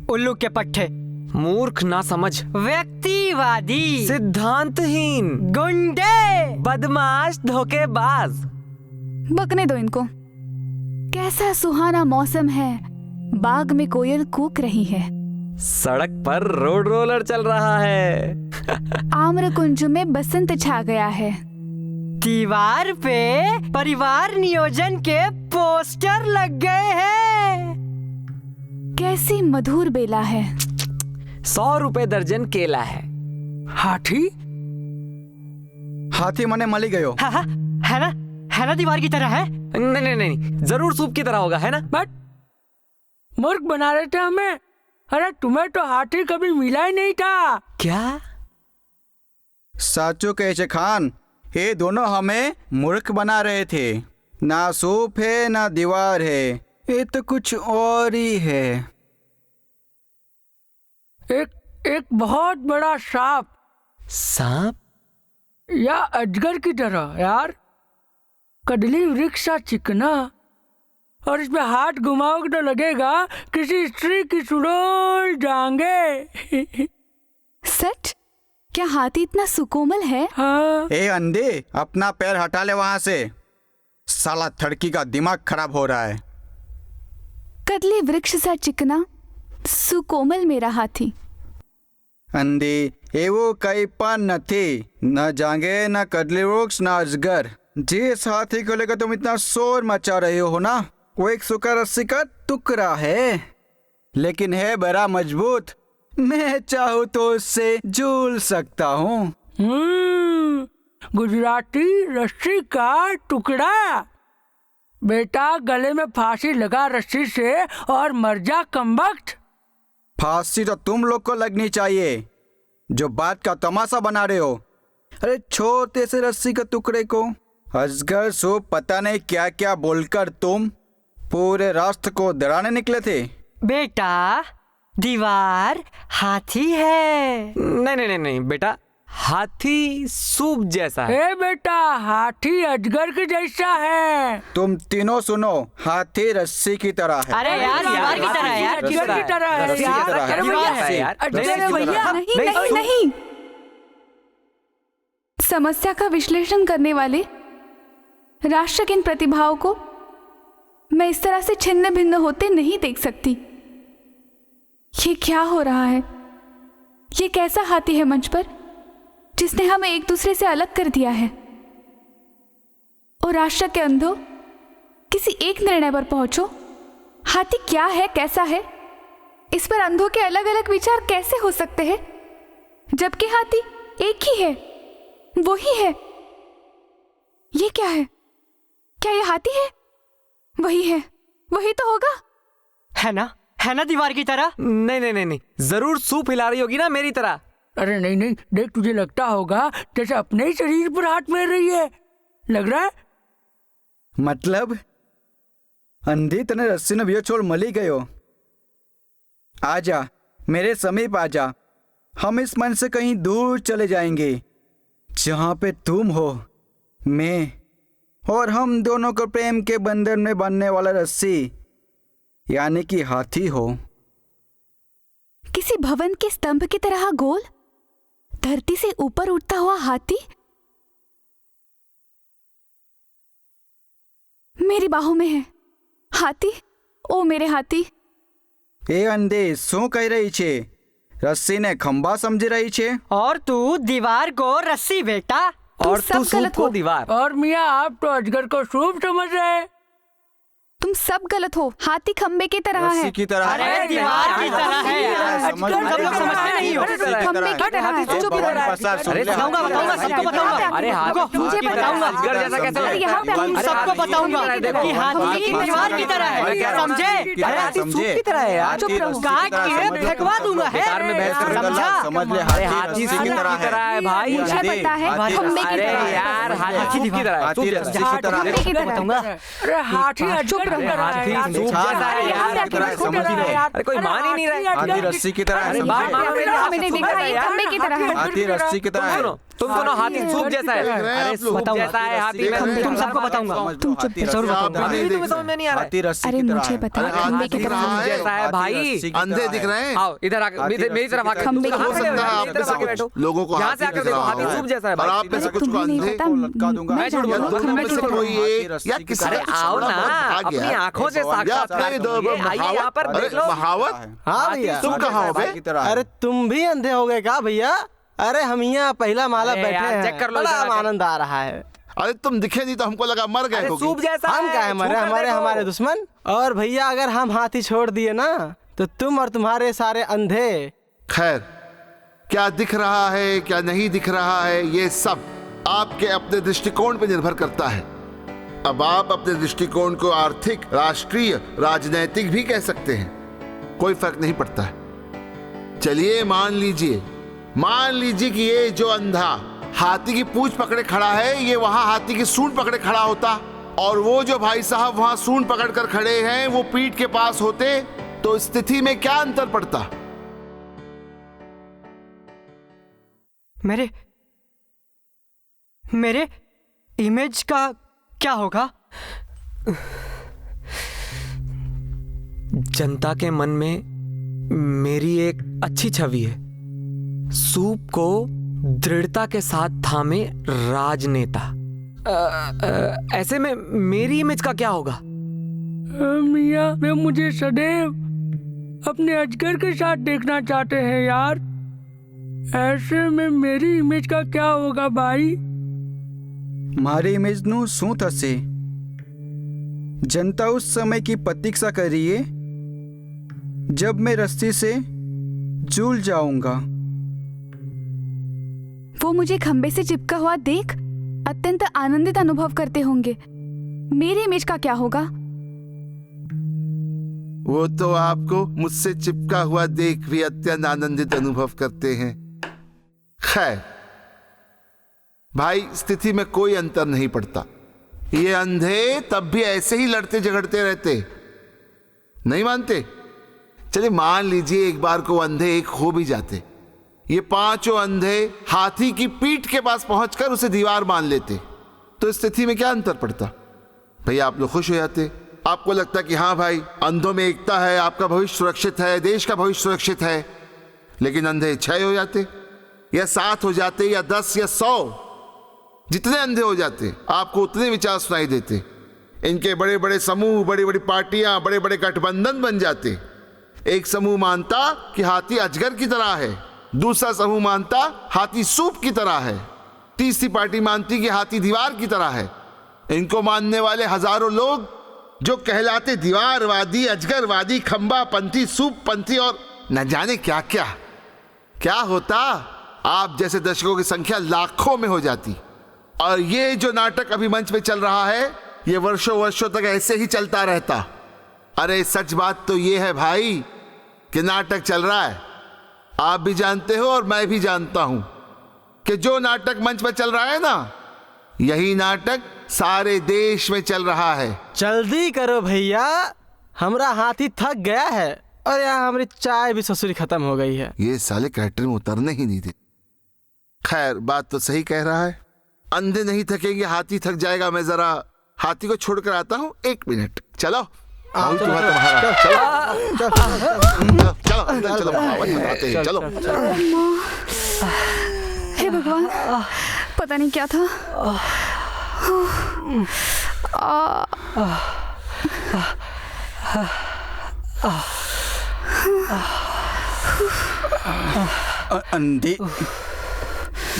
उल्लू के पट्टे, मूर्ख ना समझ, व्यक्तिवादी, सिद्धांतहीन, गुंडे, बदमाश, धोखेबाज। बकने दो इनको। कैसा सुहाना मौसम है, बाग में कोयल कूक रही है, सड़क पर रोड रोलर चल रहा है। आम्रकुंज में बसंत छा गया है, दीवार पे परिवार नियोजन के पोस्टर लग गए हैं। कैसी मधुर बेला है। 100 रुपए दर्जन केला है। हाथी? हाथी मने मली गयो। है ना दीवार की तरह है। नहीं, जरूर सूप की तरह होगा, है ना? बट मूर्ख बना रहे थे हमें। अरे तुम्हें तो हाथी कभी मिला ही नहीं था। क्या? साचो कहे खान, ये दोनों हमें मूर्ख बना रहे थे। ना सूप है ना दीवार है, ये तो कुछ और ही है। एक बहुत बड़ा सांप। सांप या अजगर की तरह यार, कदली वृक्ष सा चिकना, और इसमें हाथ घुमाओगे तो लगेगा किसी स्त्री की सुडोल जाएंगे। सच? क्या हाथी इतना सुकोमल है? हाँ। ए अंधे, अपना पैर हटा ले वहां से, साला थड़की का दिमाग खराब हो रहा है। कदली वृक्ष सा चिकना, सुकोमल मेरा हाथी। अंधे, ये वो कई पान न थे, न जांगे न कदली वृक्ष न अजगर। जिस हाथी को लेकर तुम इतना शोर मचा रहे हो ना, वो एक सूखा रस्सी का टुकड़ा है, लेकिन है बड़ा मजबूत। मैं चाहूँ तो उससे झूल सकता हूँ। गुजराती, रस्सी का टुकड़ा? बेटा गले में फांसी लगा रस्सी से और मर जा कमबख्त। फांसी तो तुम लोग को लगनी चाहिए, जो बात का तमाशा बना रहे हो। अरे छोटे से रस्सी के टुकड़े को अजगर सो पता नहीं क्या क्या बोलकर तुम पूरे राष्ट्र को डराने निकले थे। बेटा दीवार हाथी है। नहीं बेटा, हाथी सूप जैसा है। ए बेटा, हाथी अजगर के जैसा है। तुम तीनों सुनो, हाथी रस्सी की तरह है। अरे यार, दीवार की तरह है यार, अजगर की तरह है रस्सी की तरह है। दीवार है यार। नहीं। समस्या का विश्लेषण करने वाले राष्ट्र की इन प्रतिभाओं को मैं इस तरह से छिन्न भिन्न होते नहीं देख सकती। ये क्या हो रहा है? ये कैसा हाथी है मंच पर, जिसने हमें एक दूसरे से अलग कर दिया है? और राष्ट्र के अंधों, किसी एक निर्णय पर पहुंचो। हाथी क्या है, कैसा है, इस पर अंधों के अलग अलग विचार कैसे हो सकते हैं, जबकि हाथी एक ही है, वही है। ये क्या है? क्या ये हाथी है? वही है, वही तो होगा। है ना दीवार की तरह? नहीं, जरूर सूप हिला रही होगी ना मेरी तरह। अरे नहीं, देख तुझे लगता होगा जैसे अपने ही शरीर पर हाथ फेर रही है, लग रहा है। मतलब अंधी तने रस्सी ने भी छोड़ मली गयो। आजा, मेरे समीप आजा। हम इस मन से कहीं दूर चले जाएंगे, जहां पे तुम हो, मैं और हम दोनों को प्रेम के बंधन में बांधने वाला रस्सी, यानी कि हाथी हो। किसी भवन के स्तंभ की तरह गोल, धरती से ऊपर उठता हुआ हाथी मेरी बाहों में है। हाथी, ओ मेरे हाथी। ए अंधे, શું કહી રહી છે? रस्सी ने खंबा समझी रही छे और तू दीवार को रस्सी बेटा। और सब तू सूप गलत को हो। दीवार। और मियाँ आप तो अजगर को सूप समझ रहे हैं। तुम सब गलत हो। हाथी खंबे की तरह है। रस्सी की तरह अरे दीवार की तरह है। समझ तुम सब लोग समझते नहीं हो। खंबे की तरह है। चुप भगवान रहो। प्रसाद सुन अरे ले। बताऊंगा बताऊंगा सबको बताऊंगा। अरे हाथी रुको, मुझे की तरह बताऊंगा। अजगर जैसा कैसे अरे होगा? यहाँ पे हम अरे सबको हाथी बताऊंगा की तरह कि हाथी की दीवार की तरह है। समझे? अरे हाथी सूप की तरह है यार। चुप रहो। काट के फेंकवा दूंगा है। कार में बहस कर समझा? समझ ले। अरे हाथी सूप की तरह है भाई। मुझे पता है खंबे की अरे तरह है। यार हाथी सूप की तरह है। हाथी रस्सी की तरह खंबे की तरह बताऊंगा। अरे हाथी अजगर की तरह है। हाथी सूप जैसा है यार। अरे कोई मान ही नहीं रहा। हाथी रस्सी की तरह है। अरे समझ बात ले। मानो मेरी, हाथी मैंने सूप देखा जैसा ये है खंबे की तरह है। हाथी रस्सी की तरह है। तुम दोनों हाथी सूप जैसा है। अरे सूप बताऊंगा। जैसा है हाथी में। तुम सबको बताऊंगा। तुम चुप जरूर आप बताऊंगा। भी नहीं तुम्हें देख समझ में नहीं आ रहा है। हाथी रस्सी अरे की तरह मुझे है। पता है अरे खंबे की हाथी तरह रहा है। जैसा है भाई। अंधे दिख रहे हैं। आओ इधर आकर मेरी तरफ आकर खंबे की हाथ तरह से है। मेरी तरफ आके बैठो। लोगों को यहाँ से आकर देखो हाथी सूप जैसा है और भाई। आप में से कुछ को तुम्हें नहीं अंधे पता लटका दूंगा। मैं जानती या हूँ तुम खंबे में की से तरह कोई है। एक या किसी अरे का आओ थोड़ा ना बहुत भाग अपनी गया। आंखों से या साक्षात्कार अपने दो कीजिए। आइए यहाँ पर अरे देख लो। महावत हाँ भैया। तुम कहाँ हो बे? की तरह है। अरे तुम भी अंधे हो गए क्या भैया? अरे हम यहाँ पहला माला अरे बैठे यार, हैं। चेक कर लो बड़ा इधर आके। आनंद आ रहा है। अरे तुम दिखे नहीं तो हमको लगा मर गए अरे होगे। सूप जैसा हम है, क्या है मरे? छू कर हमारे देखो। हमारे दुश्मन। और भैया अगर हम हाथी छोड़ दिए ना तो तुम और तुम्हारे सारे अंधे। खैर, क्या दिख रहा है क्या नहीं दिख रहा है ये सब आपके अपने दृष्टिकोण पर निर्भर करता है। अब आप अपने दृष्टिकोण को आर्थिक, राष्ट्रीय, राजनैतिक भी कह सकते हैं, कोई फर्क नहीं पड़ता है। चलिए मान लीजिए कि ये जो अंधा हाथी की पूंछ पकड़े खड़ा है, ये वहां हाथी की सूंड पकड़े खड़ा होता, और वो जो भाई साहब वहां सूंड पकड़ कर खड़े हैं वो पीठ के पास होते, तो स्थिति में क्या अंतर पड़ता? मेरे इमेज का क्या होगा? जनता के मन में मेरी एक अच्छी छवि है। सूप को दृढ़ता के साथ थामे राजनेता। ऐसे में मेरी इमेज का क्या होगा? मियाँ वे मुझे सदैव अपने अजगर के साथ देखना चाहते हैं यार। ऐसे में मेरी इमेज का क्या होगा भाई? મારી ઇમેજનું શું થશે? जनता उस समय की प्रतीक्षा करिए जब मैं रस्सी से झूल जाऊंगा। वो मुझे खंबे से चिपका हुआ देख अत्यंत आनंदित अनुभव करते होंगे। मेरी इमेज का क्या होगा? वो तो आपको मुझसे चिपका हुआ देख भी अत्यंत आनंदित अनुभव करते हैं। खैर भाई, स्थिति में कोई अंतर नहीं पड़ता। ये अंधे तब भी ऐसे ही लड़ते झगड़ते रहते, नहीं मानते? चलिए मान लीजिए एक बार को अंधे एक हो भी जाते, ये पांचों अंधे हाथी की पीठ के पास पहुंचकर उसे दीवार मान लेते, तो स्थिति में क्या अंतर पड़ता? भैया आप लोग खुश हो जाते, आपको लगता कि हाँ भाई अंधों में एकता है, आपका भविष्य सुरक्षित है, देश का भविष्य सुरक्षित है। लेकिन अंधे 6 हो जाते या 7 हो जाते या 10 या 100, जितने अंधे हो जाते आपको उतने विचार सुनाई देते। इनके बड़े बड़े समूह, बड़ी बड़ी पार्टियां, बड़े बड़े गठबंधन बन जाते। एक समूह मानता कि हाथी अजगर की तरह है, दूसरा समूह मानता हाथी सूप की तरह है, तीसरी पार्टी मानती कि हाथी दीवार की तरह है। इनको मानने वाले हजारों लोग जो कहलाते दीवारवादी, अजगरवादी, खंबापंथी, सूपपंथी और न जाने क्या क्या। क्या होता, आप जैसे दर्शकों की संख्या लाखों में हो जाती। और ये जो नाटक अभी मंच पे चल रहा है, ये वर्षों वर्षों तक ऐसे ही चलता रहता। अरे सच बात तो ये है भाई कि नाटक चल रहा है, आप भी जानते हो और मैं भी जानता हूं कि जो नाटक मंच पे चल रहा है ना, यही नाटक सारे देश में चल रहा है। जल्दी करो भैया, हमरा हाथी थक गया है और यहाँ हमारी चाय भी ससुरी खत्म हो गई है। ये साले कैरेक्टर में उतरने ही नहीं दे। खैर बात तो सही कह रहा है, अंधे नहीं थकेंगे, हाथी थक जाएगा। मैं जरा हाथी को छोड़कर आता हूँ, 1 मिनट। चलो तुम्हारा चलो। हे भगवान, पता नहीं क्या था। अंधी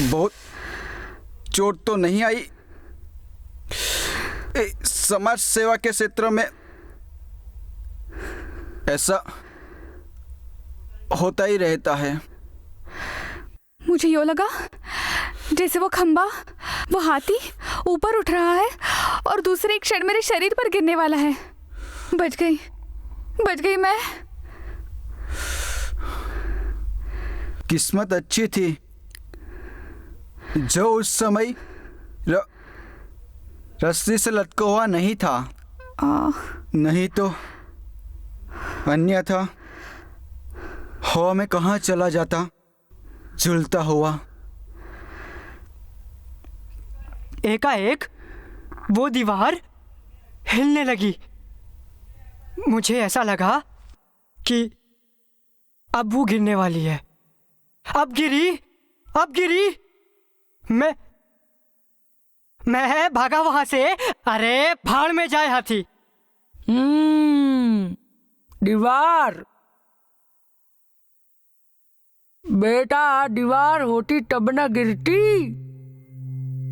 बहुत चोट तो नहीं आई। समाज सेवा के क्षेत्र में ऐसा होता ही रहता है। मुझे यूँ लगा जैसे वो खंबा, वो हाथी ऊपर उठ रहा है और दूसरे क्षण मेरे शरीर पर गिरने वाला है। बच गई मैं। किस्मत अच्छी थी जो उस समय रस्सी से लटका हुआ नहीं था, नहीं तो अन्यथा हवा में कहाँ चला जाता झूलता हुआ। एकाएक वो दीवार हिलने लगी। मुझे ऐसा लगा कि अब वो गिरने वाली है। अब गिरी। मैं भागा वहां से। अरे भाड़ में जाए हाथी। दीवार बेटा, दीवार होती तब न गिरती।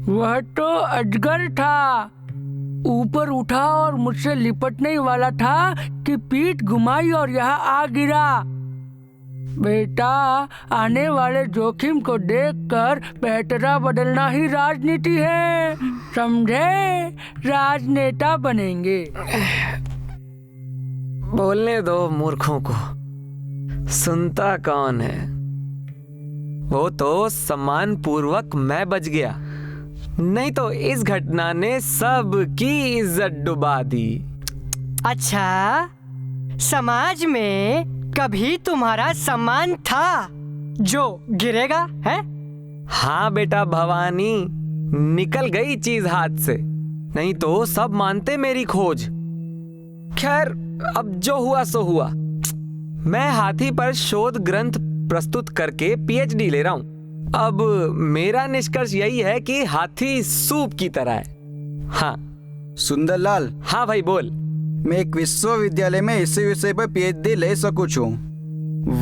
वह तो अजगर था, ऊपर उठा और मुझसे लिपटने ही वाला था कि पीठ घुमाई और यहाँ आ गिरा। बेटा, आने वाले जोखिम को देखकर पैटरा बदलना ही राजनीति है, समझे? राजनेता बनेंगे। बोलने दो मूर्खों को, सुनता कौन है? वो तो सम्मान पूर्वक मैं बच गया, नहीं तो इस घटना ने सबकी इज्जत डुबा दी। अच्छा, समाज में कभी तुम्हारा सम्मान था जो गिरेगा है? हाँ बेटा भवानी, निकल गई चीज हाथ से, नहीं तो सब मानते मेरी खोज। खैर, अब जो हुआ सो हुआ। मैं हाथी पर शोध ग्रंथ प्रस्तुत करके पीएचडी ले रहा हूं। अब मेरा निष्कर्ष यही है कि हाथी सूप की तरह है। हाँ सुंदरलाल। हाँ भाई बोल। मैं एक विश्वविद्यालय में इसी विषय पर पीएचडी ले सकूं छूं।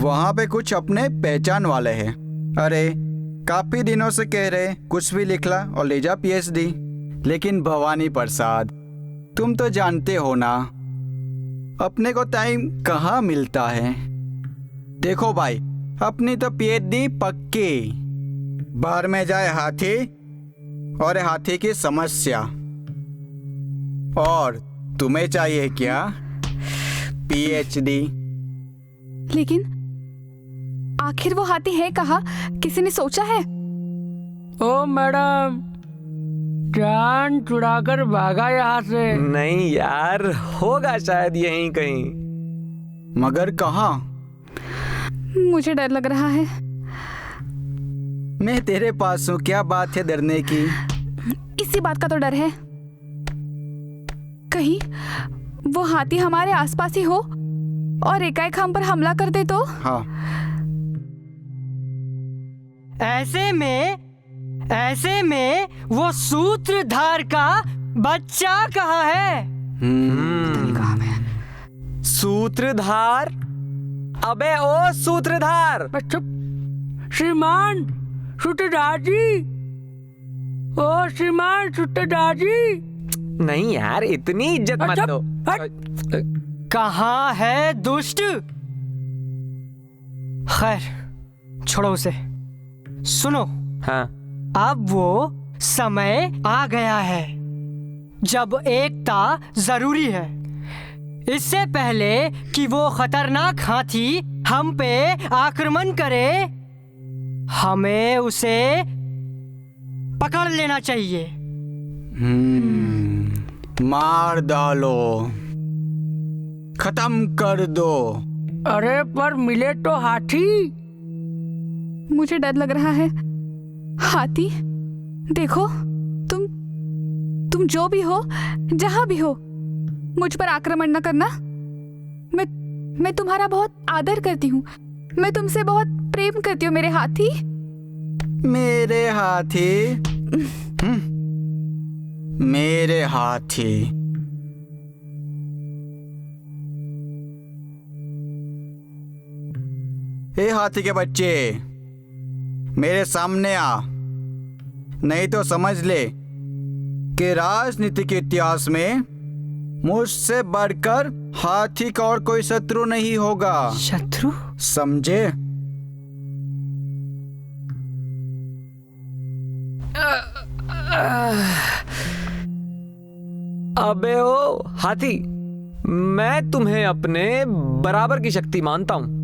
वहाँ पे कुछ अपने पहचान वाले हैं। अरे काफी दिनों से कह रहे कुछ भी लिख ला और ले जा पीएचडी। लेकिन भवानी प्रसाद, तुम तो जानते हो ना, अपने को टाइम कहाँ मिलता है। देखो भाई, अपनी तो पीएचडी पक्की। बाहर में जाए हाथी और हाथी की समस्या, और तुम्हें चाहिए क्या? पीएचडी। लेकिन आखिर वो हाथी है कहाँ? किसी ने सोचा है? ओ मैडम, जान छुड़ाकर भागा यहाँ से। नहीं यार, होगा शायद यहीं कहीं। मगर कहाँ? मुझे डर लग रहा है। मैं तेरे पास हूँ, क्या बात है डरने की? इसी बात का तो डर है, कहीं वो हाथी हमारे आसपास ही हो और एकाएक हम पर हमला कर दे तो। हाँ। ऐसे में वो सूत्रधार का बच्चा कहाँ है? सूत्रधार? अबे ओ सूत्रधार! श्रीमान सूत्रधार जी, ओ श्रीमान सूत्रधार जी। नहीं यार, इतनी इज्जत मत दो। कहाँ है दुष्ट? खैर छोड़ो उसे। सुनो, हाँ, अब वो समय आ गया है जब एकता जरूरी है। इससे पहले कि वो खतरनाक हाथी हम पे आक्रमण करे, हमें उसे पकड़ लेना चाहिए। मार डालो, खत्म कर दो। अरे पर मिले तो हाथी। मुझे डर लग रहा है। हाथी, देखो, तुम जो भी हो, जहां भी हो, मुझ पर आक्रमण न करना। मैं तुम्हारा बहुत आदर करती हूँ। मैं तुमसे बहुत प्रेम करती हूँ मेरे हाथी। मेरे हाथी। मेरे हाथी। हे हाथी के बच्चे, मेरे सामने आ, नहीं तो समझ ले कि राजनीति के इतिहास में मुझसे बढ़कर हाथी का और कोई शत्रु नहीं होगा। शत्रु? समझे? अबे ओ हाथी, मैं तुम्हें अपने बराबर की शक्ति मानता हूं।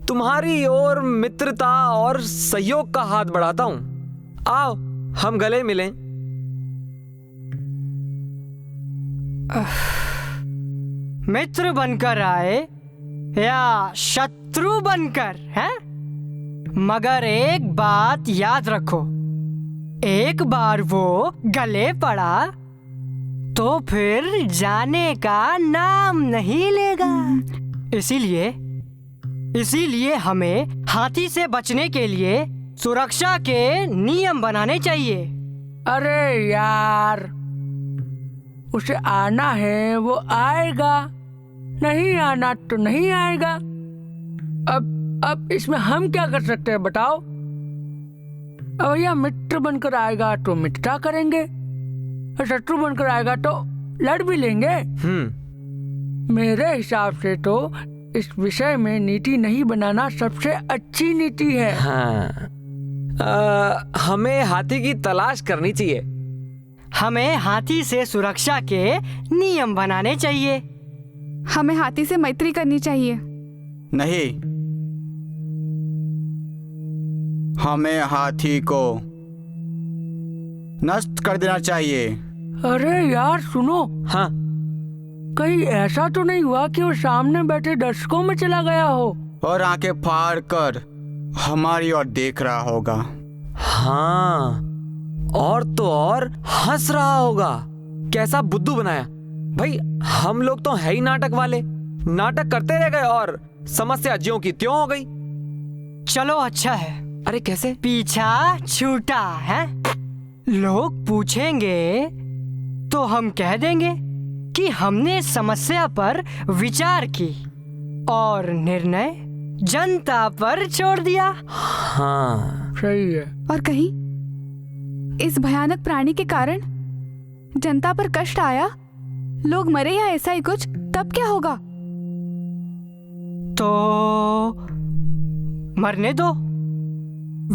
तुम्हारी ओर मित्रता और सहयोग का हाथ बढ़ाता हूं। आओ हम गले मिलें। मित्र बनकर आए या शत्रु बनकर, हैं? मगर एक बात याद रखो, एक बार वो गले पड़ा तो फिर जाने का नाम नहीं लेगा। इसीलिए हमें हाथी से बचने के लिए सुरक्षा के नियम बनाने चाहिए। अरे यार, उसे आना है वो आएगा, नहीं आना तो नहीं आएगा। अब इसमें हम क्या कर सकते हैं बताओ? अब भैया मित्र बनकर आएगा तो मित्रता करेंगे, और शत्रु बनकर आएगा तो लड़ भी लेंगे। मेरे हिसाब से तो इस विषय में नीति नहीं बनाना सबसे अच्छी नीति है। हाँ। हमें हाथी की तलाश करनी चाहिए। हमें हाथी से सुरक्षा के नियम बनाने चाहिए। हमें हाथी से मैत्री करनी चाहिए। नहीं, हमें हाथी को नष्ट कर देना चाहिए। अरे यार सुनो। हाँ। कहीं ऐसा तो नहीं हुआ कि वो सामने बैठे दर्शकों में चला गया हो और आंखें फाड़ कर हमारी ओर देख रहा होगा? हाँ, और तो और हंस रहा होगा। कैसा बुद्धू बनाया भाई। हम लोग तो है ही नाटक वाले, नाटक करते रह गए और समस्या ज्यों की त्यों हो गई। चलो अच्छा है। अरे कैसे? पीछा छूटा है। लोग पूछेंगे तो हम कह देंगे कि हमने समस्या पर विचार की और निर्णय जनता पर छोड़ दिया। हाँ सही है। और कहीं इस भयानक प्राणी के कारण जनता पर कष्ट आया, लोग मरे या ऐसा ही कुछ, तब क्या होगा? तो मरने दो।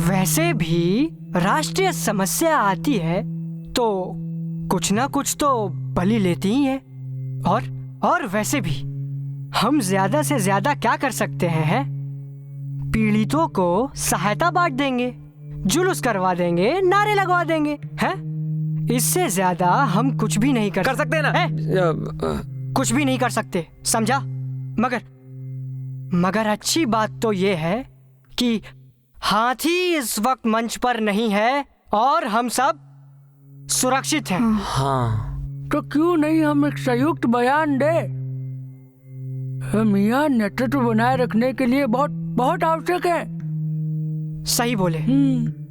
वैसे भी राष्ट्रीय समस्या आती है तो कुछ ना कुछ तो बलि लेती ही है। और वैसे भी हम ज्यादा से ज्यादा क्या कर सकते हैं? पीड़ितों को सहायता बांट देंगे, जुलूस करवा देंगे, नारे लगवा देंगे, हैं? इससे ज्यादा हम कुछ भी नहीं कर सकते ना। कुछ भी नहीं कर सकते, समझा? मगर अच्छी बात तो ये है कि हाथी इस वक्त मंच पर नहीं है और हम सब सुरक्षित हैं। हाँ। तो क्यों नहीं हम एक संयुक्त बयान दे? हम यहाँ नेतृत्व बनाए रखने के लिए बहुत बहुत आवश्यक है। सही बोले।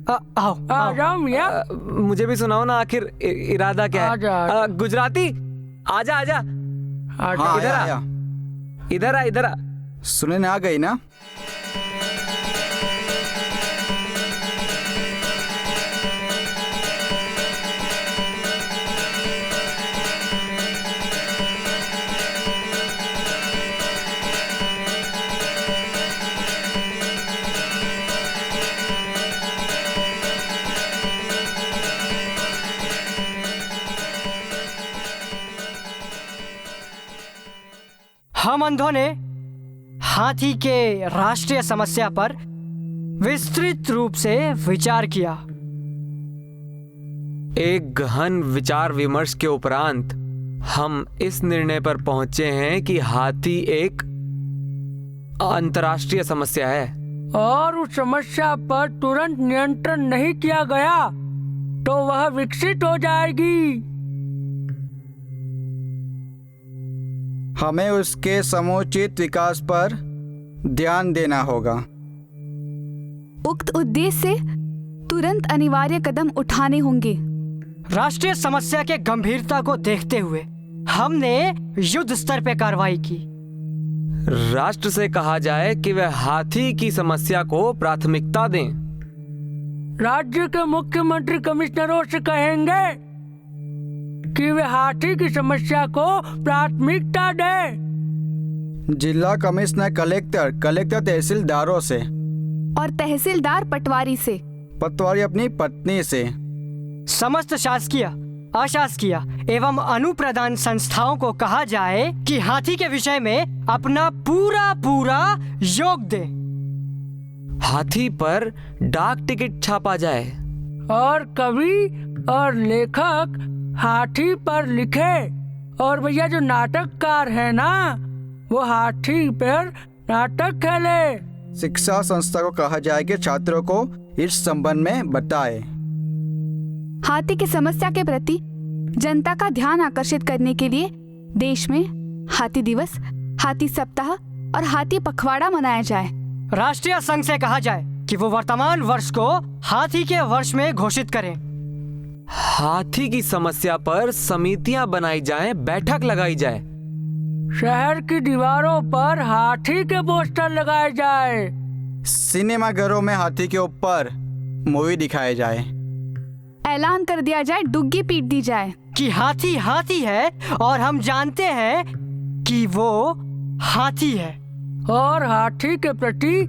आओ आ जाओ मियां। मुझे भी सुनाओ ना, आखिर इरादा क्या है? आजा। गुजराती आजा आजा। हाँ, इधर आ, इधर आ, इधर आ। सुने ना, आ गई ना? हम अंधों ने हाथी के राष्ट्रीय समस्या पर विस्तृत रूप से विचार किया। एक गहन विचार विमर्श के उपरांत हम इस निर्णय पर पहुंचे हैं कि हाथी एक अंतर्राष्ट्रीय समस्या है और उस समस्या पर तुरंत नियंत्रण नहीं किया गया तो वह विकसित हो जाएगी। हमें उसके समुचित विकास पर ध्यान देना होगा। उक्त उद्देश्य से तुरंत अनिवार्य कदम उठाने होंगे। राष्ट्रीय समस्या के गंभीरता को देखते हुए हमने युद्ध स्तर पर कार्रवाई की। राष्ट्र से कहा जाए कि वे हाथी की समस्या को प्राथमिकता दें। राज्य के मुख्यमंत्री कमिश्नरों से कहेंगे कि वे हाथी की समस्या को प्राथमिकता दें। जिला कमिश्नर कलेक्टर तहसीलदारों से, और तहसीलदार पटवारी से, पटवारी अपनी पत्नी से, समस्त शासकीय, अशासकीय एवं अनुप्रदान संस्थाओं को कहा जाए कि हाथी के विषय में अपना पूरा योग दे। हाथी पर डाक टिकट छापा जाए और कवि और लेखक हाथी पर लिखे। और भैया जो नाटककार है ना, वो हाथी पर नाटक खेले। शिक्षा संस्था को कहा जाए कि छात्रों को इस संबंध में बताए। हाथी की समस्या के प्रति जनता का ध्यान आकर्षित करने के लिए देश में हाथी दिवस, हाथी सप्ताह और हाथी पखवाड़ा मनाया जाए। राष्ट्रीय संघ से कहा जाए कि वो वर्तमान वर्ष को हाथी के वर्ष में घोषित करें। हाथी की समस्या पर समितियां बनाई जाएं, बैठक लगाई जाए। शहर की दीवारों पर हाथी के पोस्टर लगाए जाए। सिनेमाघरों में हाथी के ऊपर मूवी दिखाए जाए। ऐलान कर दिया जाए, डुग्गी पीट दी जाए कि हाथी हाथी है और हम जानते हैं कि वो हाथी है। और हाथी के प्रति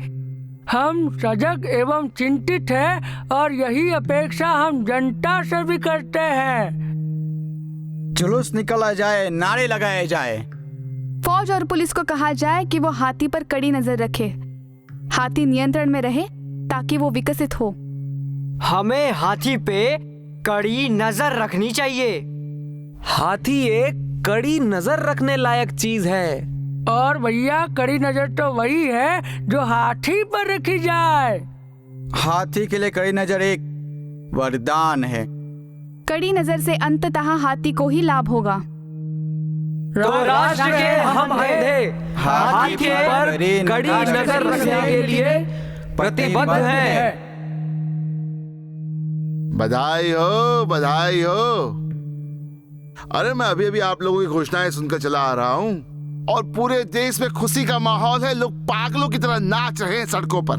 हम सजग एवं चिंतित हैं और यही अपेक्षा हम जनता से भी करते हैं। जुलूस निकाला जाए, नारे लगाए जाए। फौज और पुलिस को कहा जाए कि वो हाथी पर कड़ी नजर रखे, हाथी नियंत्रण में रहे ताकि वो विकसित हो। हमें हाथी पे कड़ी नजर रखनी चाहिए। हाथी एक कड़ी नजर रखने लायक चीज है। और भैया कड़ी नजर तो वही है जो हाथी पर रखी जाए। हाथी के लिए कड़ी नजर एक वरदान है। कड़ी नजर से अंततः हाथी को ही लाभ होगा। तो राष्ट्र के हम हैं, हाथी पर कड़ी नजर रखने के लिए प्रतिबद्ध हैं। बधाई हो, बधाई हो। अरे मैं अभी आप लोगों की घोषणाएं सुनकर चला आ रहा हूँ और पूरे देश में खुशी का माहौल है। लोग पागलों की तरह नाच रहे हैं सड़कों पर।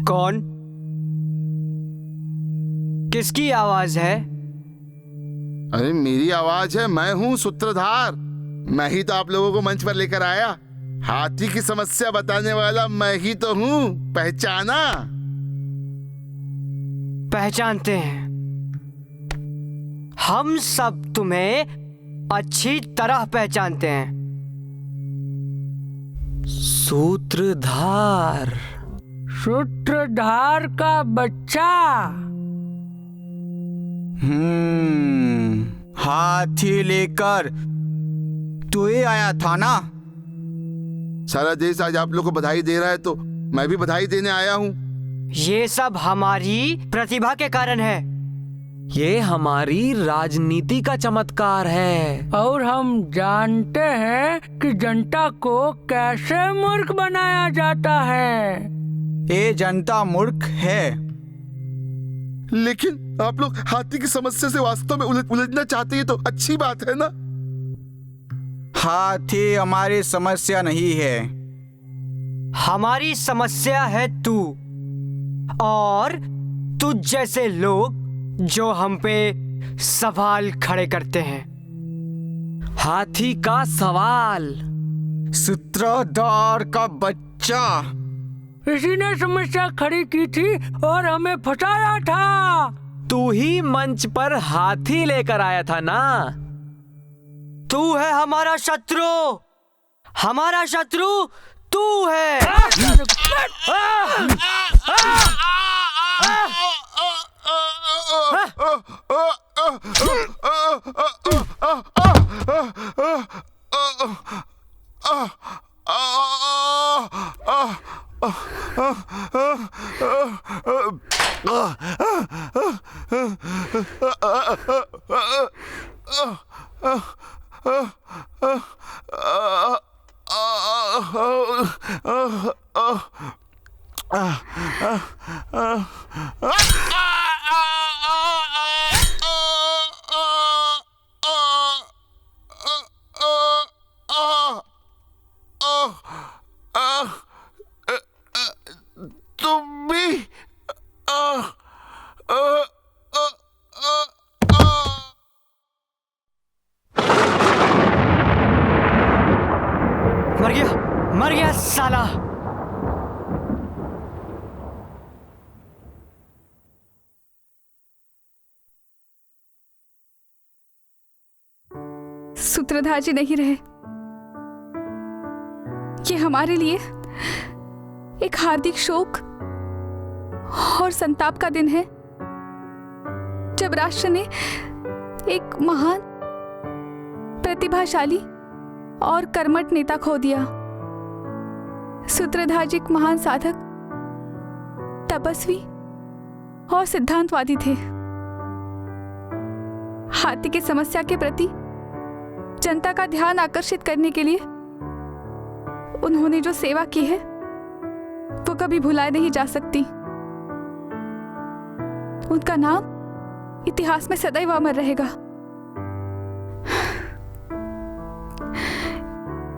कौन? किसकी आवाज है? अरे मेरी आवाज है। मैं हूँ सूत्रधार। मैं ही तो आप लोगों को मंच पर लेकर आया। हाथी की समस्या बताने वाला मैं ही तो हूँ। पहचाना? पहचानते हैं। हम सब तुम्हें अच्छी तरह पहचानते हैं। सूत्रधार। सूत्रधार का बच्चा। हाथी लेकर तू ही आया था ना? सारा देश आज आप लोग को बधाई दे रहा है तो मैं भी बधाई देने आया हूँ। ये सब हमारी प्रतिभा के कारण है। ये हमारी राजनीति का चमत्कार है। और हम जानते हैं कि जनता को कैसे मूर्ख बनाया जाता है। ये जनता मूर्ख है। लेकिन आप लोग हाथी की समस्या से वास्तव में उलझना चाहते हैं तो अच्छी बात है ना। हाथी हमारी समस्या नहीं है। हमारी समस्या है तू और तुझ जैसे लोग जो हम पे सवाल खड़े करते हैं। हाथी का सवाल। सूत्रधार का बच्चा। इसी ने समस्या खड़ी की थी और हमें फंसाया था। तू ही मंच पर हाथी लेकर आया था ना। तू है हमारा शत्रु। हमारा शत्रु तू है। तुम भी मर गया साला। सूत्रधार जी नहीं रहे। ये हमारे लिए एक हार्दिक शोक और संताप का दिन है, जब राष्ट्र ने एक महान, प्रतिभाशाली और कर्मठ नेता खो दिया। सूत्रधार जी एक महान साधक, तपस्वी और सिद्धांतवादी थे। हाथी की समस्या के प्रति जनता का ध्यान आकर्षित करने के लिए उन्होंने जो सेवा की है वो कभी भुलाए नहीं जा सकती। उनका नाम इतिहास में सदैव अमर रहेगा।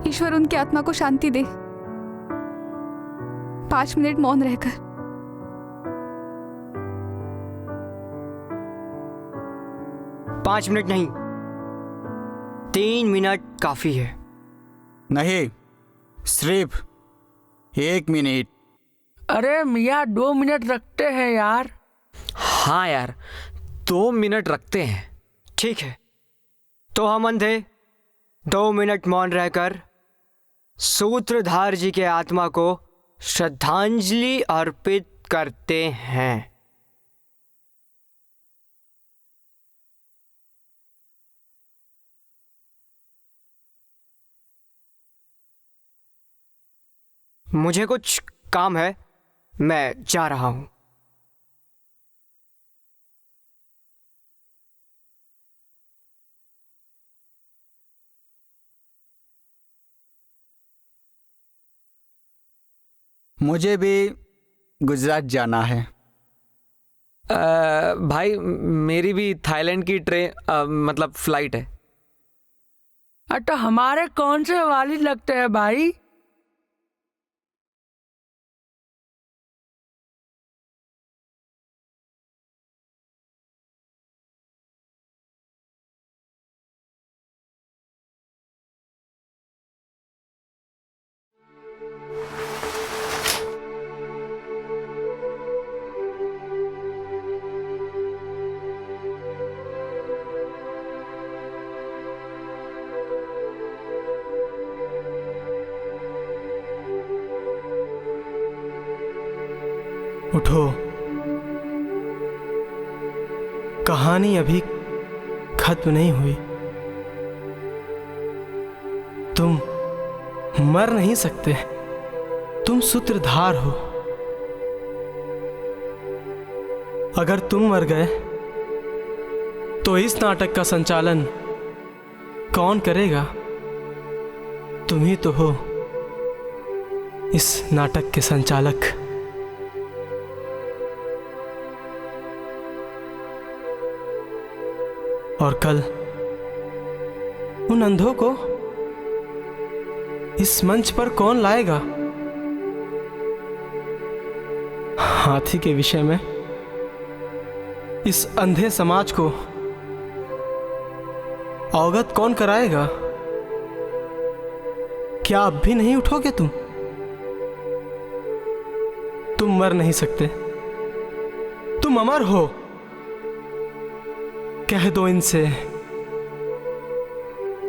ईश्वर उनकी आत्मा को शांति दे। 5 मिनट मौन रहकर। पांच मिनट नहीं, 3 मिनट काफी है। नहीं, सिर्फ 1 मिनट। अरे मियाँ 2 मिनट रखते हैं यार। हाँ यार, 2 मिनट रखते हैं। ठीक है, तो हम अंधे 2 मिनट मौन रहकर सूत्रधार जी के आत्मा को श्रद्धांजलि अर्पित करते हैं। मुझे कुछ काम है, मैं जा रहा हूं। मुझे भी गुजरात जाना है। भाई मेरी भी थाईलैंड की मतलब फ्लाइट है। अरे हमारे कौन से वाली लगते हैं भाई? उठो, कहानी अभी खत्म नहीं हुई। तुम मर नहीं सकते, तुम सूत्रधार हो। अगर तुम मर गए तो इस नाटक का संचालन कौन करेगा? तुम ही तो हो इस नाटक के संचालक। और कल उन अंधों को इस मंच पर कौन लाएगा? हाथी के विषय में इस अंधे समाज को अवगत कौन कराएगा? क्या अब भी नहीं उठोगे तुम? तुम मर नहीं सकते, तुम अमर हो। कह दो इनसे,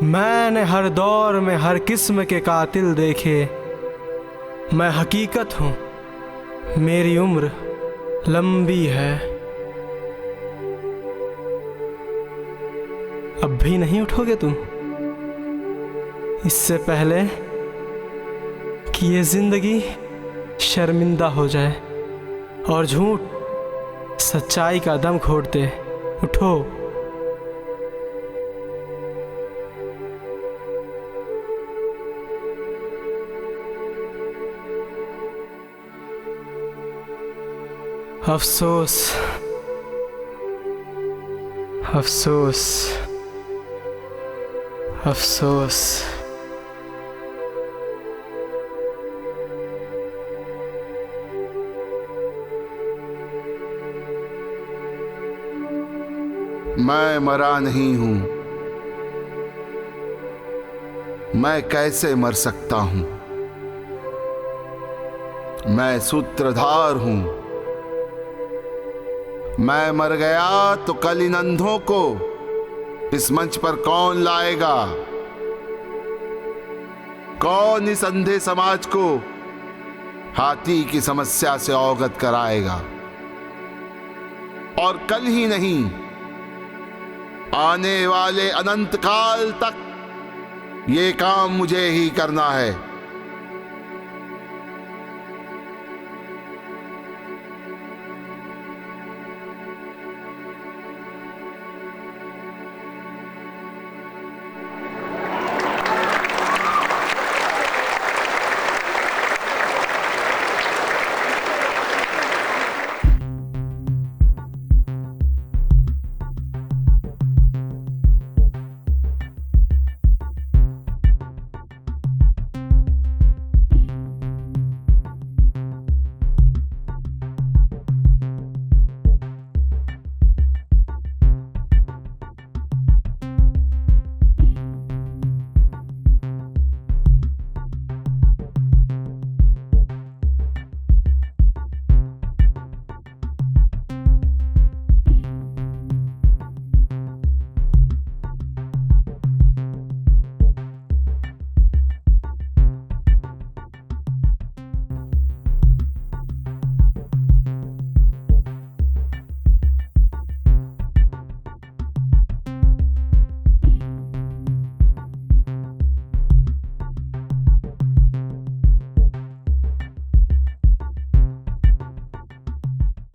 मैंने हर दौर में हर किस्म के कातिल देखे, मैं हकीकत हूं, मेरी उम्र लंबी है। अब भी नहीं उठोगे तुम? इससे पहले कि ये जिंदगी शर्मिंदा हो जाए और झूठ सच्चाई का दम घोट दे, उठो। अफसोस, अफसोस, अफसोस। मैं मरा नहीं हूं। मैं कैसे मर सकता हूं? मैं सूत्रधार हूं। मैं मर गया तो कल इन अंधों को इस मंच पर कौन लाएगा? कौन इस अंधे समाज को हाथी की समस्या से अवगत कराएगा? और कल ही नहीं, आने वाले अनंत काल तक ये काम मुझे ही करना है।